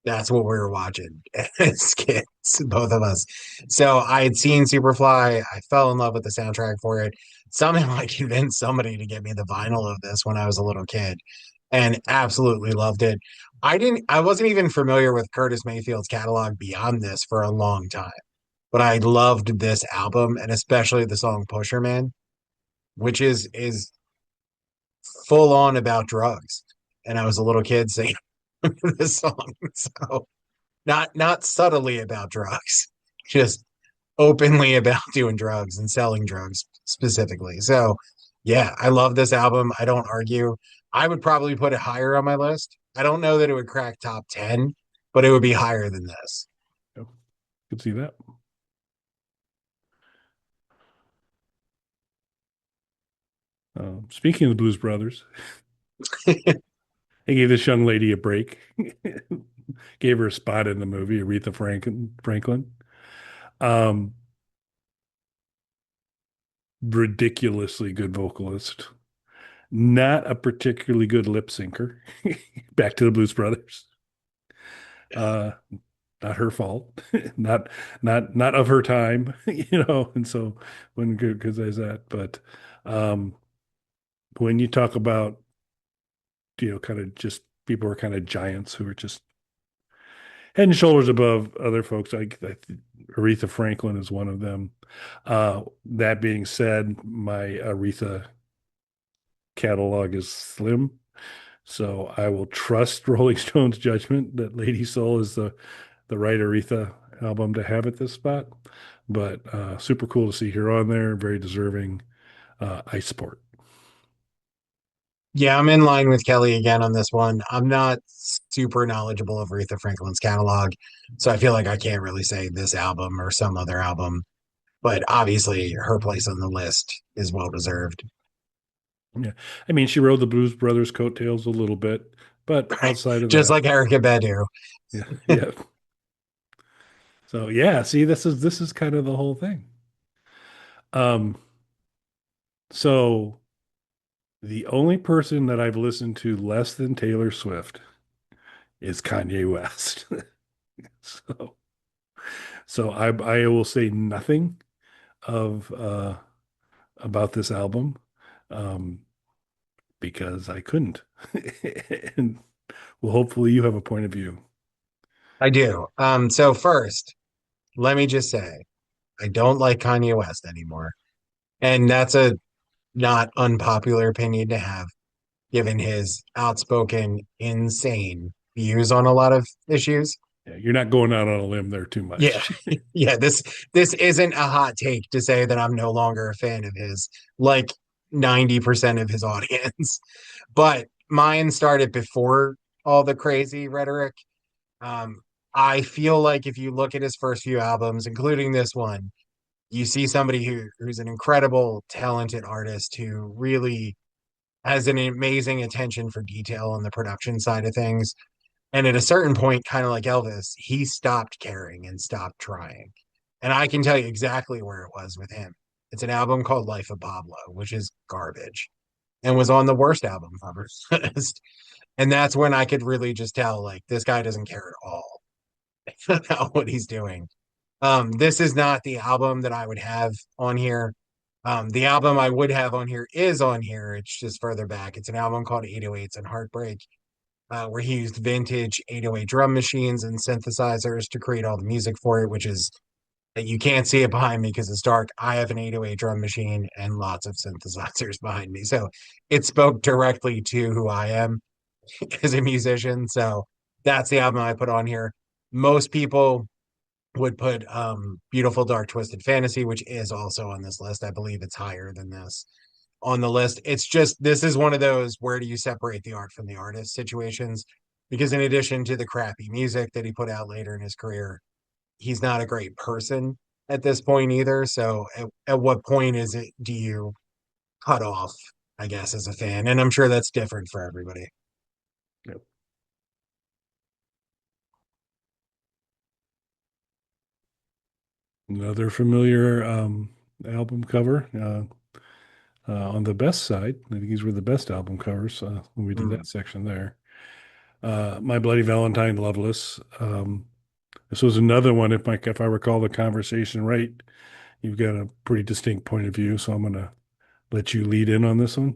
that's what we were watching as kids, both of us. So I had seen Superfly. I fell in love with the soundtrack for it. Somehow I convinced somebody to get me the vinyl of this when I was a little kid and absolutely loved it. I wasn't even familiar with Curtis Mayfield's catalog beyond this for a long time, but I loved this album and especially the song Pusher Man, which is full on about drugs. And I was a little kid singing this song. So not subtly about drugs, just openly about doing drugs and selling drugs specifically. So yeah, I love this album. I don't argue. I would probably put it higher on my list. I don't know that it would crack top 10, but it would be higher than this. Yep, could see that. Speaking of the Blues Brothers, they gave this young lady a break, gave her a spot in the movie, Aretha Franklin. Um, Ridiculously good vocalist, not a particularly good lip syncer. Back to the Blues Brothers. Uh, Not her fault, not not of her time, And so when good because there's that, but um, when you talk about kind of just people who are kind of giants who are just head and shoulders above other folks, like Aretha Franklin is one of them. That being said, my Aretha catalog is slim. So I will trust Rolling Stone's judgment that Lady Soul is the right Aretha album to have at this spot. But super cool to see her on there. Very deserving. I support. Yeah, I'm in line with Kelly again on this one. I'm not super knowledgeable of Aretha Franklin's catalog, so I feel like I can't really say this album or some other album, but obviously her place on the list is well deserved. Yeah, I mean she rode the Blues Brothers coattails a little bit, but Right. outside of Just that, like Erica Badu. yeah, yeah. So yeah, see, this is kind of the whole thing. Um, so the only person that I've listened to less than Taylor Swift is Kanye West. So I will say nothing of about this album um, because I couldn't. And well, hopefully you have a point of view. I do. So first, let me just say, I don't like Kanye West anymore. And that's a not unpopular opinion to have, given his outspoken, insane views on a lot of issues. Yeah, you're not going out on a limb there too Yeah. much. Yeah, this isn't a hot take to say that I'm no longer a fan of his, like 90% of his audience. But mine started before all the crazy rhetoric. Um, I feel like if you look at his first few albums, including this one, you see somebody who's an incredible, talented artist who really has an amazing attention for detail on the production side of things. And at a certain point, kind of like Elvis, he stopped caring and stopped trying. And I can tell you exactly where it was with him. It's an album called Life of Pablo, which is garbage and was on the worst album covers list. And that's when I could really just tell, like, this guy doesn't care at all about what he's doing. This is not the album that I would have on here. The album I would have on here is on here. It's just further back. It's an album called 808s and Heartbreak, where he used vintage 808 drum machines and synthesizers to create all the music for it, which is you can't see it behind me because it's dark. I have an 808 drum machine and lots of synthesizers behind me. So it spoke directly to who I am as a musician. So that's the album I put on here. Most people would put Beautiful Dark Twisted Fantasy, which is also on this list. I believe it's higher than this on the list. It's just this is one of those where do you separate the art from the artist situations? Because in addition to the crappy music that he put out later in his career, he's not a great person at this point either. So at what point is it do you cut off, I guess, as a fan? And I'm sure that's different for everybody. Yep. Another familiar album cover on the best side. I think these were the best album covers when we did Hmm. that section there. My Bloody Valentine, Loveless. This was another one. If I recall the conversation right, you've got a pretty distinct point of view, so I'm gonna let you lead in on this one.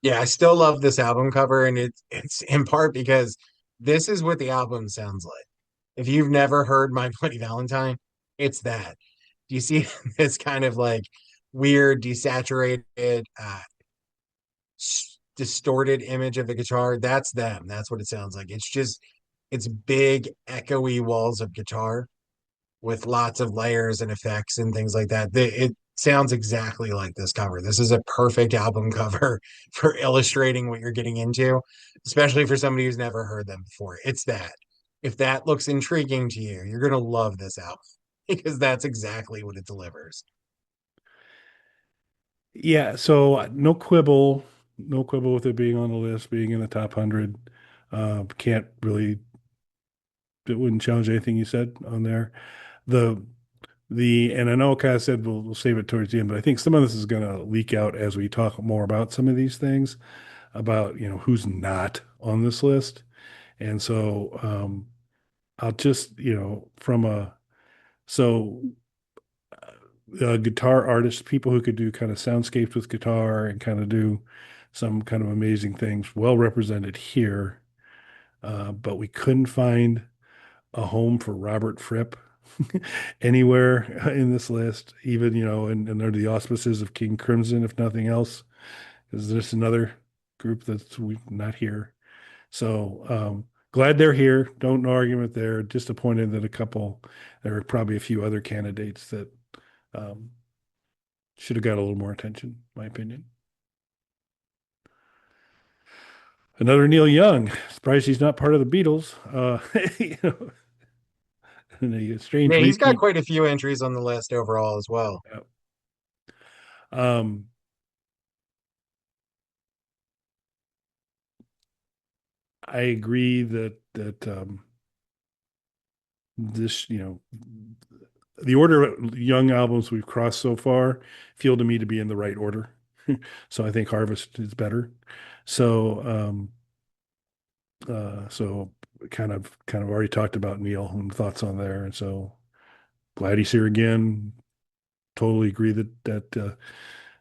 Yeah, I still love this album cover, and it's in part because this is what the album sounds like. If you've never heard My Bloody Valentine, it's that. Do you see this kind of like weird, desaturated, distorted image of the guitar? That's them. That's what it sounds like. It's big, echoey walls of guitar with lots of layers and effects and things like that. It sounds exactly like this cover. This is a perfect album cover for illustrating what you're getting into, especially for somebody who's never heard them before. It's that. If that looks intriguing to you, you're going to love this album because that's exactly what it delivers. Yeah, so no quibble with it being on the list, being in the top 100. Can't really, it wouldn't challenge anything you said on there. The and I know kind of said we'll save it towards the end, but I think some of this is going to leak out as we talk more about some of these things about who's not on this list. And so I'll just from a so guitar artists, people who could do kind of soundscapes with guitar and kind of do some kind of amazing things, well represented here. But we couldn't find a home for Robert Fripp anywhere in this list, even, and under the auspices of King Crimson, if nothing else, because there's another group that's not here. So glad they're here. Don't no argument there. Disappointed that there are probably a few other candidates that um, should have got a little more attention, in my opinion. Another Neil Young. Surprised he's not part of the Beatles. You know, in a strange Yeah, he's got repeat. quite a few entries on the list overall as well. Yeah. Um, I agree that this, the order of Young albums we've crossed so far feel to me to be in the right order. So I think Harvest is better. So so kind of already talked about Neil and thoughts on there, and so glad he's here again. Totally agree that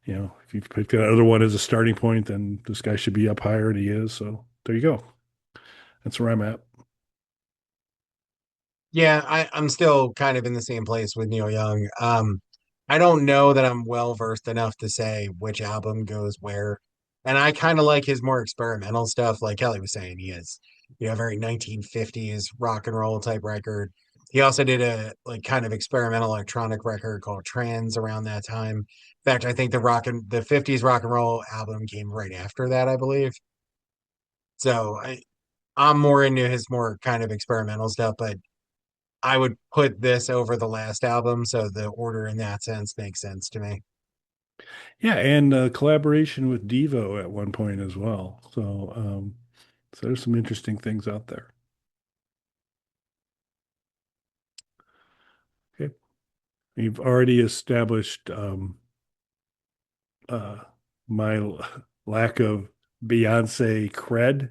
if you pick that other one as a starting point, then this guy should be up higher, and he is. So there you go. That's where I'm at. Yeah, I'm still kind of in the same place with Neil Young. I don't know that I'm well versed enough to say which album goes where. And I kind of like his more experimental stuff, like Kelly was saying, he is, very 1950s rock and roll type record. He also did a like kind of experimental electronic record called Trans around that time. In fact, I think the 50s rock and roll album came right after that, I believe. So I'm more into his more kind of experimental stuff, but I would put this over the last album, so the order in that sense makes sense to me. Yeah, and collaboration with Devo at one point as well. So there's some interesting things out there. Okay, we've already established uh, my lack of Beyonce cred,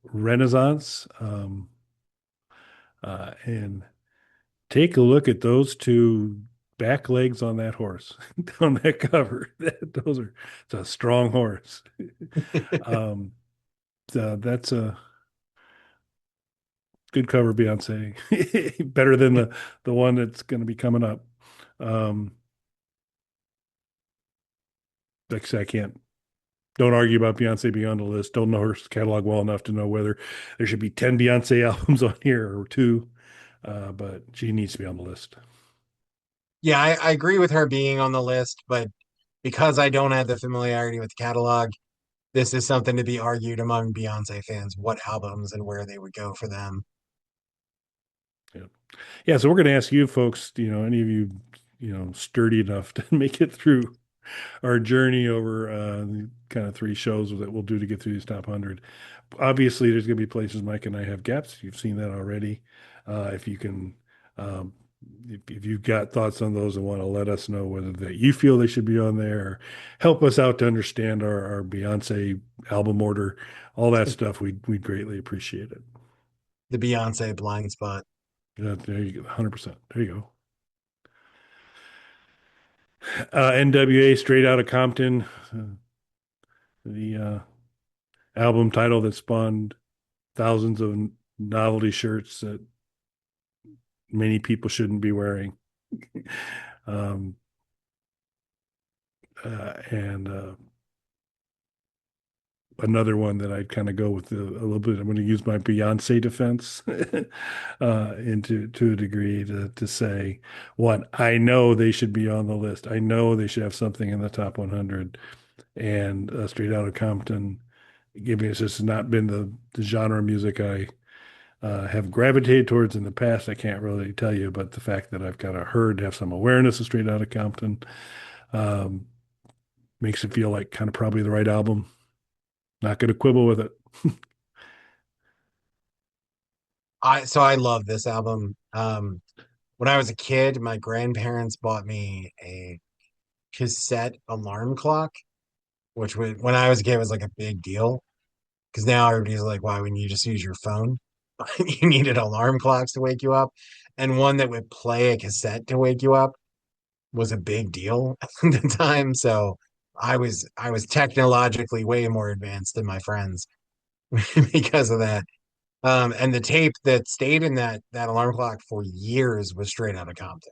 Renaissance, and take a look at those two back legs on that horse on that cover. It's a strong horse. Um, that's a good cover, Beyonce. Better than the one that's going to be coming up. Um, like I said, I can't don't argue about Beyonce being on the list. Don't know her catalog well enough to know whether there should be 10 Beyonce albums on here or two. But she needs to be on the list. Yeah, I agree with her being on the list, but because I don't have the familiarity with the catalog, this is something to be argued among Beyonce fans, what albums and where they would go for them. Yeah. Yeah. So we're going to ask you folks, any of you, sturdy enough to make it through our journey over the kind of three shows that we'll do to get through these top 100. Obviously, there's going to be places Mike and I have gaps. You've seen that already. If you can um, if you've got thoughts on those and want to let us know whether that you feel they should be on there, or help us out to understand our Beyonce album order, all that stuff, we'd greatly appreciate it. The Beyonce blind spot. There you go, 100%. There you go. NWA Straight Outta Compton, the album title that spawned thousands of novelty shirts that many people shouldn't be wearing. um, and Another one that I'd kind of go with a little bit. I'm going to use my Beyonce defense into to a degree to say, one, I know they should be on the list. I know they should have something in the top 100. And Straight Outta Compton, giving it's just not been the genre of music I have gravitated towards in the past. I can't really tell you, but the fact that I've kind of heard, have some awareness of Straight Outta Compton, um, makes it feel like kind of probably the right album. Not going to quibble with it. I love this album. When I was a kid, my grandparents bought me a cassette alarm clock, which was when I was a kid was like a big deal. Because now everybody's like, why wouldn't you just use your phone? You needed alarm clocks to wake you up. And one that would play a cassette to wake you up was a big deal at the time. So I was technologically way more advanced than my friends because of that. And the tape that stayed in that alarm clock for years was Straight Outta Compton.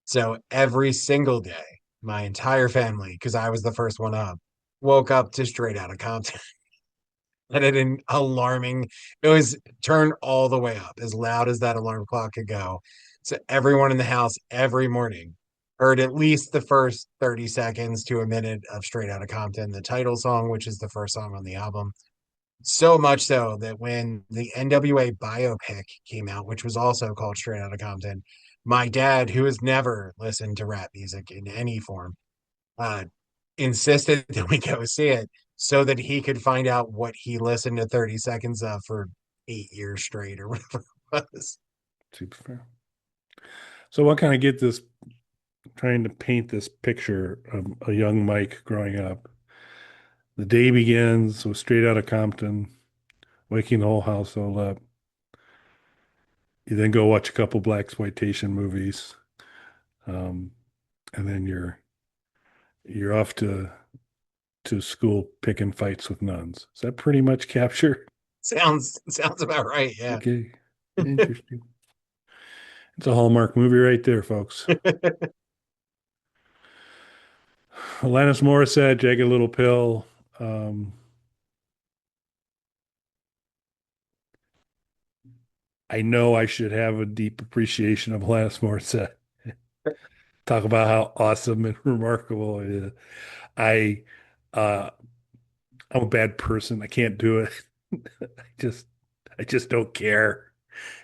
So every single day, my entire family, because I was the first one up, woke up to Straight Outta Compton. And an alarming, it was turned all the way up as loud as that alarm clock could go. So everyone in the house every morning heard at least the first 30 seconds to a minute of Straight Outta Compton, the title song, which is the first song on the album. So much so that when the NWA biopic came out, which was also called Straight Outta Compton, my dad, who has never listened to rap music in any form, uh, insisted that we go see it so that he could find out what he listened to 30 seconds of for 8 years straight or whatever it was. Super fair. So what kind of get this, trying to paint this picture of a young Mike growing up. The day begins with Straight Outta Compton, waking the whole household up. You then go watch a couple black exploitation movies, um, and then you're off to school picking fights with nuns. Does that pretty much capture? Sounds about right, yeah. Okay, interesting. It's a Hallmark movie right there, folks. Alanis Morissette, Jagged Little Pill. Um, I know I should have a deep appreciation of Alanis Morissette. Talk about how awesome and remarkable it is. I uh I'm a bad person. I can't do it. I just I just don't care.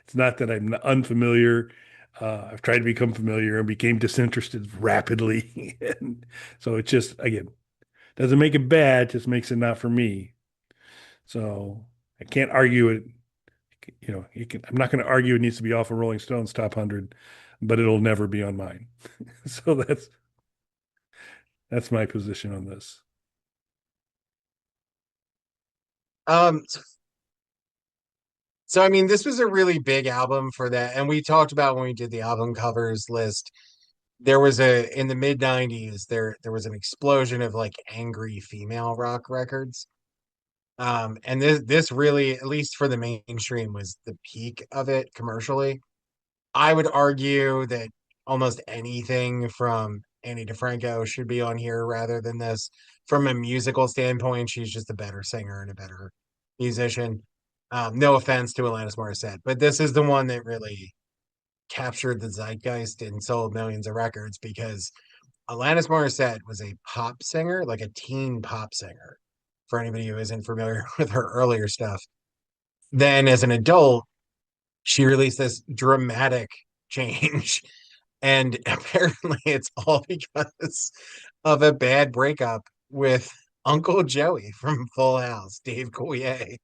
It's not that I'm unfamiliar. I've tried to become familiar and became disinterested rapidly. And so it just, again, doesn't make it bad, just makes it not for me. So I can't argue it. I'm not going to argue it needs to be off of Rolling Stone's top 100, but it'll never be on mine. So that's my position on this. So, so I mean, this was a really big album for that. And we talked about when we did the album covers list, there was a in the mid 90s, there was an explosion of like angry female rock records. And this really, at least for the mainstream, was the peak of it commercially. I would argue that almost anything from Annie DeFranco should be on here rather than this. From a musical standpoint, she's just a better singer and a better musician. No offense to Alanis Morissette, but this is the one that really captured the zeitgeist and sold millions of records because Alanis Morissette was a pop singer, like a teen pop singer, for anybody who isn't familiar with her earlier stuff. Then, as an adult, she released this dramatic change. And apparently, it's all because of a bad breakup with Uncle Joey from Full House, Dave Coulier,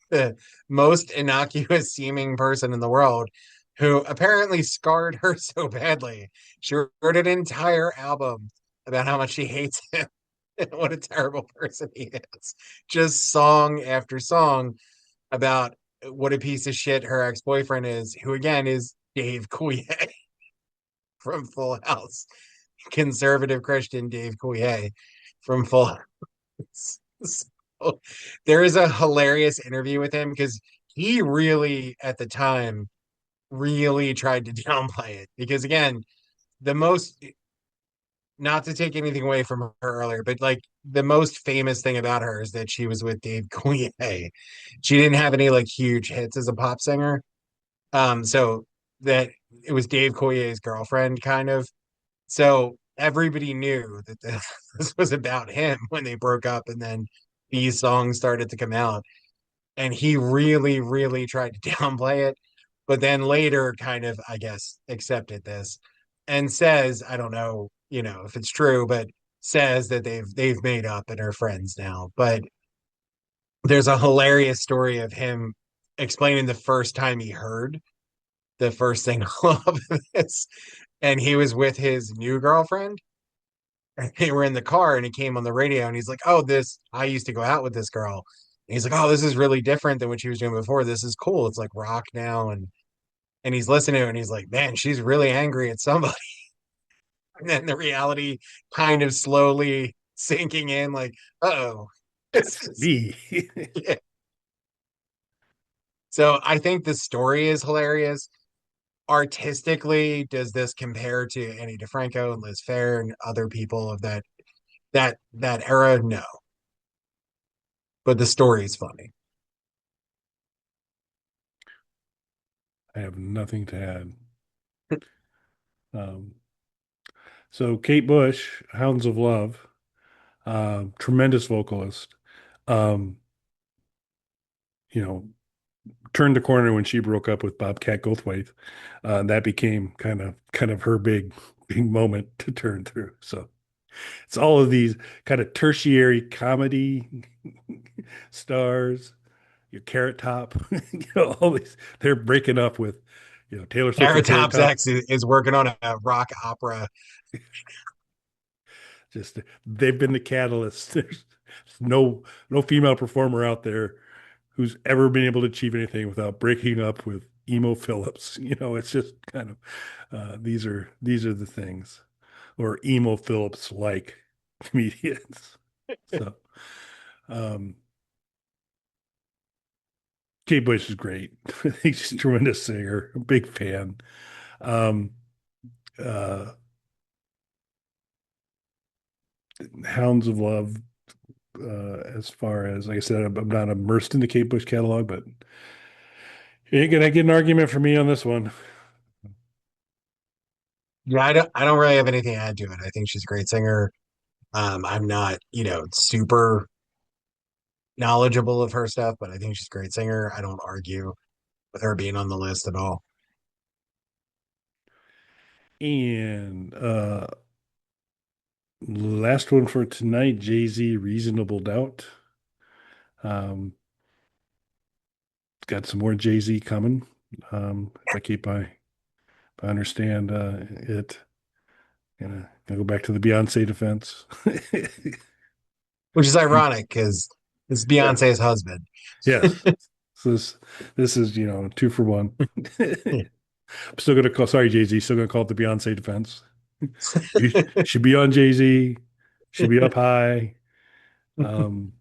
the most innocuous seeming person in the world. who apparently scarred her so badly. She wrote an entire album about how much she hates him and what a terrible person he is. Just song after song about what a piece of shit her ex-boyfriend is, who again is Dave Coulier from Full House. Conservative Christian Dave Coulier from Full House. So, there is a hilarious interview with him because he really, at the time, really tried to downplay it. Because again, the most, not to take anything away from her earlier, but like the most famous thing about her is that she was with Dave Coulier. She didn't have any like huge hits as a pop singer. So that it was Dave Coullier's girlfriend, kind of. So everybody knew that this was about him when they broke up, and then these songs started to come out. And he really, really tried to downplay it, but then later kind of, I guess, accepted this and says, I don't know, if it's true, but says that they've made up and are friends now. But there's a hilarious story of him explaining the first time he heard the first single of this, and he was with his new girlfriend. And they were in the car, and he came on the radio, and he's like, "Oh, this I used to go out with this girl." And he's like, "Oh, this is really different than what she was doing before. This is cool. It's like rock now." And he's listening to it, and he's like, "Man, she's really angry at somebody." And then the reality kind of slowly sinking in, like, "Oh, this It's is." me. Yeah. So I think the story is hilarious. Artistically, does this compare to Annie DeFranco and Liz Phair and other people of that era? No, but the story is funny. I have nothing to add. Um, so Kate Bush, Hounds of Love, tremendous vocalist. Um, you know, turned the corner when she broke up with Bobcat Goldthwait. That became kind of her big moment to turn through. So it's all of these kind of tertiary comedy stars, your Carrot Top, all these they're breaking up with, Taylor Swift and Carrot Carrot Top's Top. ex is working on a rock opera. Just they've been the catalyst. There's no female performer out there who's ever been able to achieve anything without breaking up with Emo Phillips. It's just kind of these are the things, or Emo Phillips like comedians. So um Kate Bush is great. I think she's a tremendous singer. A big fan. Um uh Hounds of Love, as far as, like I said, I'm not immersed in the Kate Bush catalog, but you ain't gonna get an argument for me on this one. Yeah, I don't really have anything to add to it. I think she's a great singer. I'm not, super knowledgeable of her stuff, but I think she's a great singer. I don't argue with her being on the list at all. And last one for tonight, Jay-Z, Reasonable Doubt. Got some more Jay-Z coming. If I keep if I understand it. Gonna go back to the Beyonce defense. Which is ironic because it's Yeah. Beyonce's husband. Yes. So this is, two for one. I'm still gonna call, sorry, Jay-Z, still gonna call it the Beyonce defense. You should be on Jay-Z, should be up high. Um,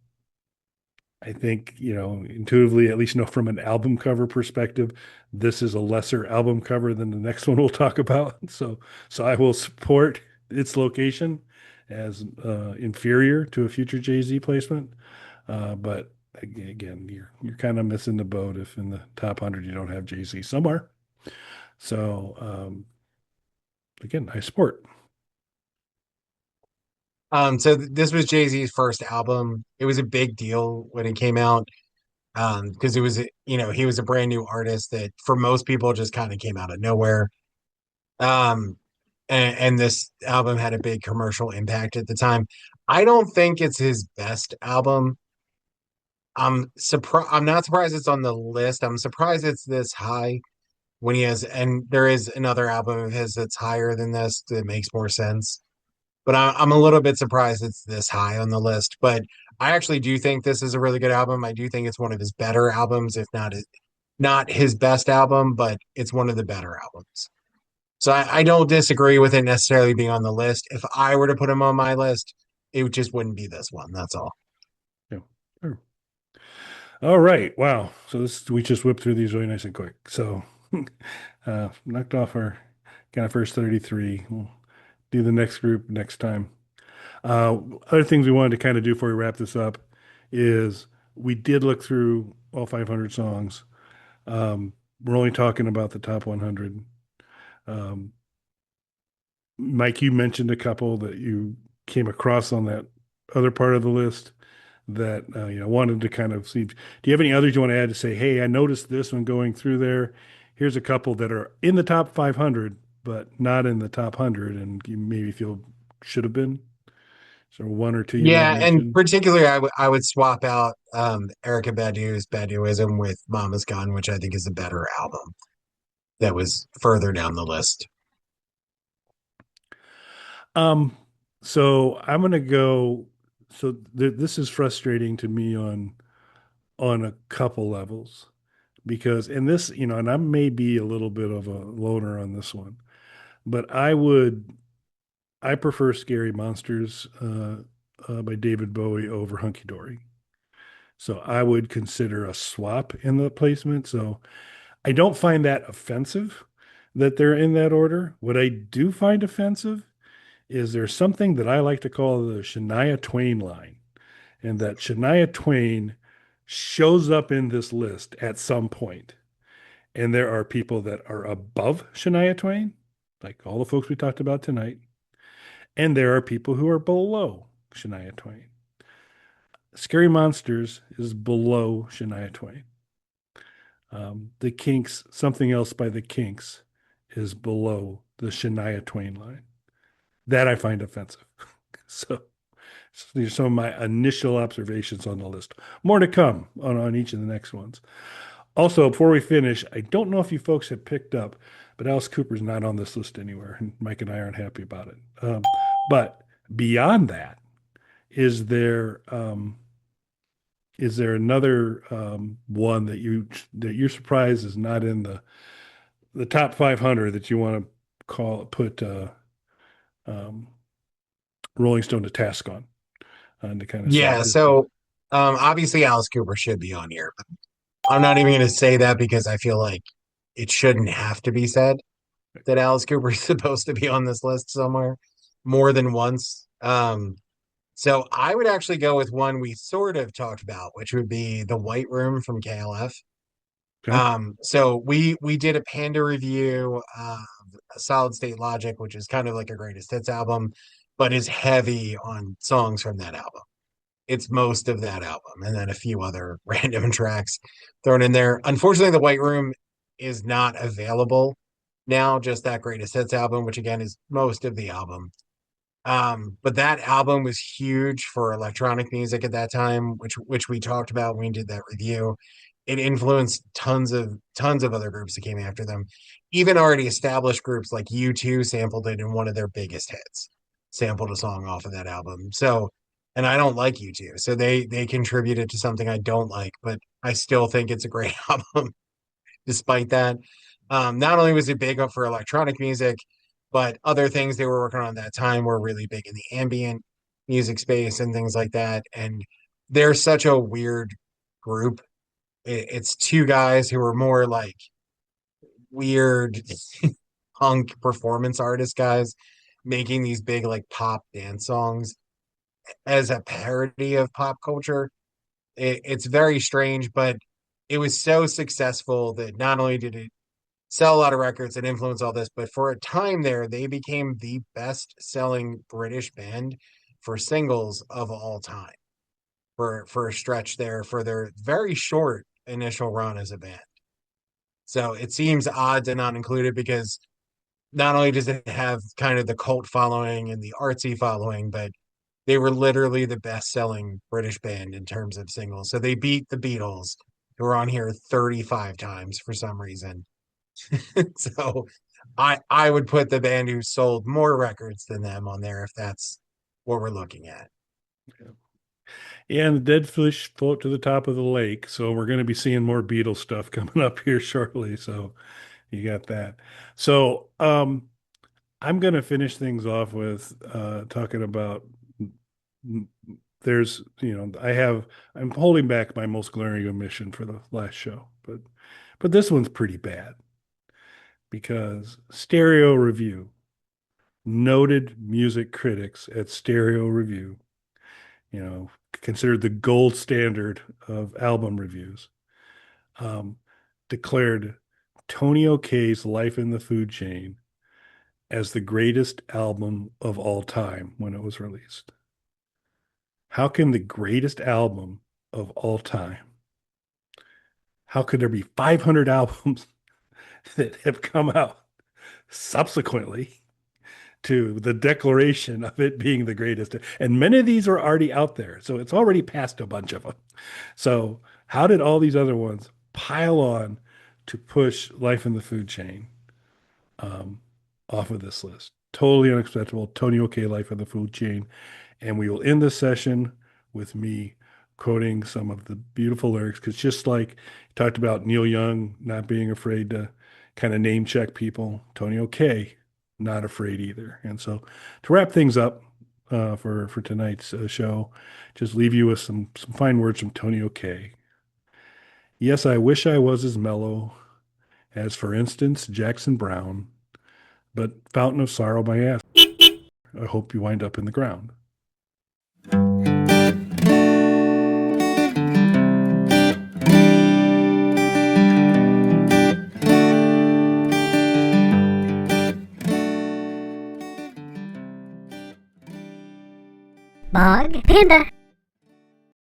I think, intuitively, at least from an album cover perspective, this is a lesser album cover than the next one we'll talk about. So I will support its location as inferior to a future Jay-Z placement. But again, you're kind of missing the boat if in the top 100 you don't have Jay-Z somewhere. So again, I support. So this was Jay-Z's first album. It was a big deal when it came out. Because it was, he was a brand new artist that for most people just kind of came out of nowhere. Um, and this album had a big commercial impact at the time. I don't think it's his best album. I'm not surprised it's on the list. I'm surprised it's this high when he has, and there is another album of his that's higher than this that makes more sense. But I'm a little bit surprised it's this high on the list. But I actually do think this is a really good album. I do think it's one of his better albums, if not his best album, but it's one of the better albums. So I don't disagree with it necessarily being on the list. If I were to put him on my list, it just wouldn't be this one. That's all. Yeah. Sure. All right. Wow. So this we just whipped through these really nice and quick. So knocked off our kind of first 33. We'll do the next group next time. Other things we wanted to kind of do before we wrap this up is we did look through all 500 songs. We're only talking about the top 100. Um, Mike, you mentioned a couple that you came across on that other part of the list that wanted to kind of see. Do you have any others you want to add to say, hey, I noticed this when going through there. Here's a couple that are in the top 500, but not in the top 100, and you maybe feel should have been. So one or two you might Yeah, and mention. particularly I would swap out Erica Badu's Baduism with Mama's Gun, which I think is a better album that was further down the list. Um, so I'm gonna go. So this is frustrating to me on a couple levels because in this, and I may be a little bit of a loner on this one, but I prefer Scary Monsters by David Bowie over Hunky Dory. So I would consider a swap in the placement. So I don't find that offensive that they're in that order. What I do find offensive is there's something that I like to call the Shania Twain line, and that Shania Twain shows up in this list at some point. And there are people that are above Shania Twain, like all the folks we talked about tonight, and there are people who are below Shania Twain. Scary Monsters is below Shania Twain. The Kinks, something else by the Kinks, is below the Shania Twain line. That I find offensive. So, so these are some of my initial observations on the list. More to come on each of the next ones. Also, before we finish, I don't know if you folks have picked up, but Alice Cooper's not on this list anywhere, and Mike and I aren't happy about it. But beyond that, is there um, is there another one that you're surprised is not in the top 500 that you want to put um, Rolling Stone to task on to kind of say Yeah, this is so obviously Alice Cooper should be on here. But I'm not even going to say that because I feel like it shouldn't have to be said that Alice Cooper is supposed to be on this list somewhere more than once. So I would actually go with one we sort of talked about, which would be The White Room from KLF. okay. So we did a Panda review of Solid State Logic, which is kind of like a greatest hits album, but is heavy on songs from that album. It's most of that album, and then a few other random tracks thrown in there. Unfortunately, The White Room is not available now, just that greatest hits album, which again is most of the album. But that album was huge for electronic music at that time, which we talked about when we did that review. It influenced tons of other groups that came after them. Even already established groups like U2 sampled it in one of their biggest hits, sampled a song off of that album. So, and I don't like U2, so they contributed to something I don't like, but I still think it's a great album despite that. Not only was it big up for electronic music, but other things they were working on at that time were really big in the ambient music space and things like that. And they're such a weird group. It's two guys who are more like weird punk performance artist guys making these big like pop dance songs as a parody of pop culture. It's very strange, but it was so successful that not only did it sell a lot of records and influence all this, but for a time there, they became the best selling British band for singles of all time for a stretch there for their very short initial run as a band. So it seems odd to not include it because not only does it have kind of the cult following and the artsy following, but they were literally the best selling British band in terms of singles. So they beat the Beatles, who were on here 35 times for some reason. So I would put the band who sold more records than them on there if that's what we're looking at. Yeah, and the dead fish float to the top of the lake. So we're going to be seeing more Beatles stuff coming up here shortly. So you got that. So I'm going to finish things off with talking about there's, I'm holding back my most glaring omission for the last show, but this one's pretty bad because Stereo Review, noted music critics at Stereo Review, considered the gold standard of album reviews, um, declared Tony O'Kay's Life in the Food Chain as the greatest album of all time when it was released. How can the greatest album of all time, how could there be 500 albums that have come out subsequently to the declaration of it being the greatest? And many of these are already out there. So it's already passed a bunch of them. So how did all these other ones pile on to push Life in the Food Chain um, off of this list? Totally unacceptable. Tony Okay, Life in the Food Chain. And we will end this session with me quoting some of the beautiful lyrics, because just like you talked about Neil Young not being afraid to kind of name check people, Tony Okay, not afraid either. And so to wrap things up for tonight's show, just leave you with some fine words from Tony Okay. Yes, I wish I was as mellow as, for instance, Jackson Brown, but Fountain of Sorrow by ass. I hope you wind up in the ground. Bog Panda.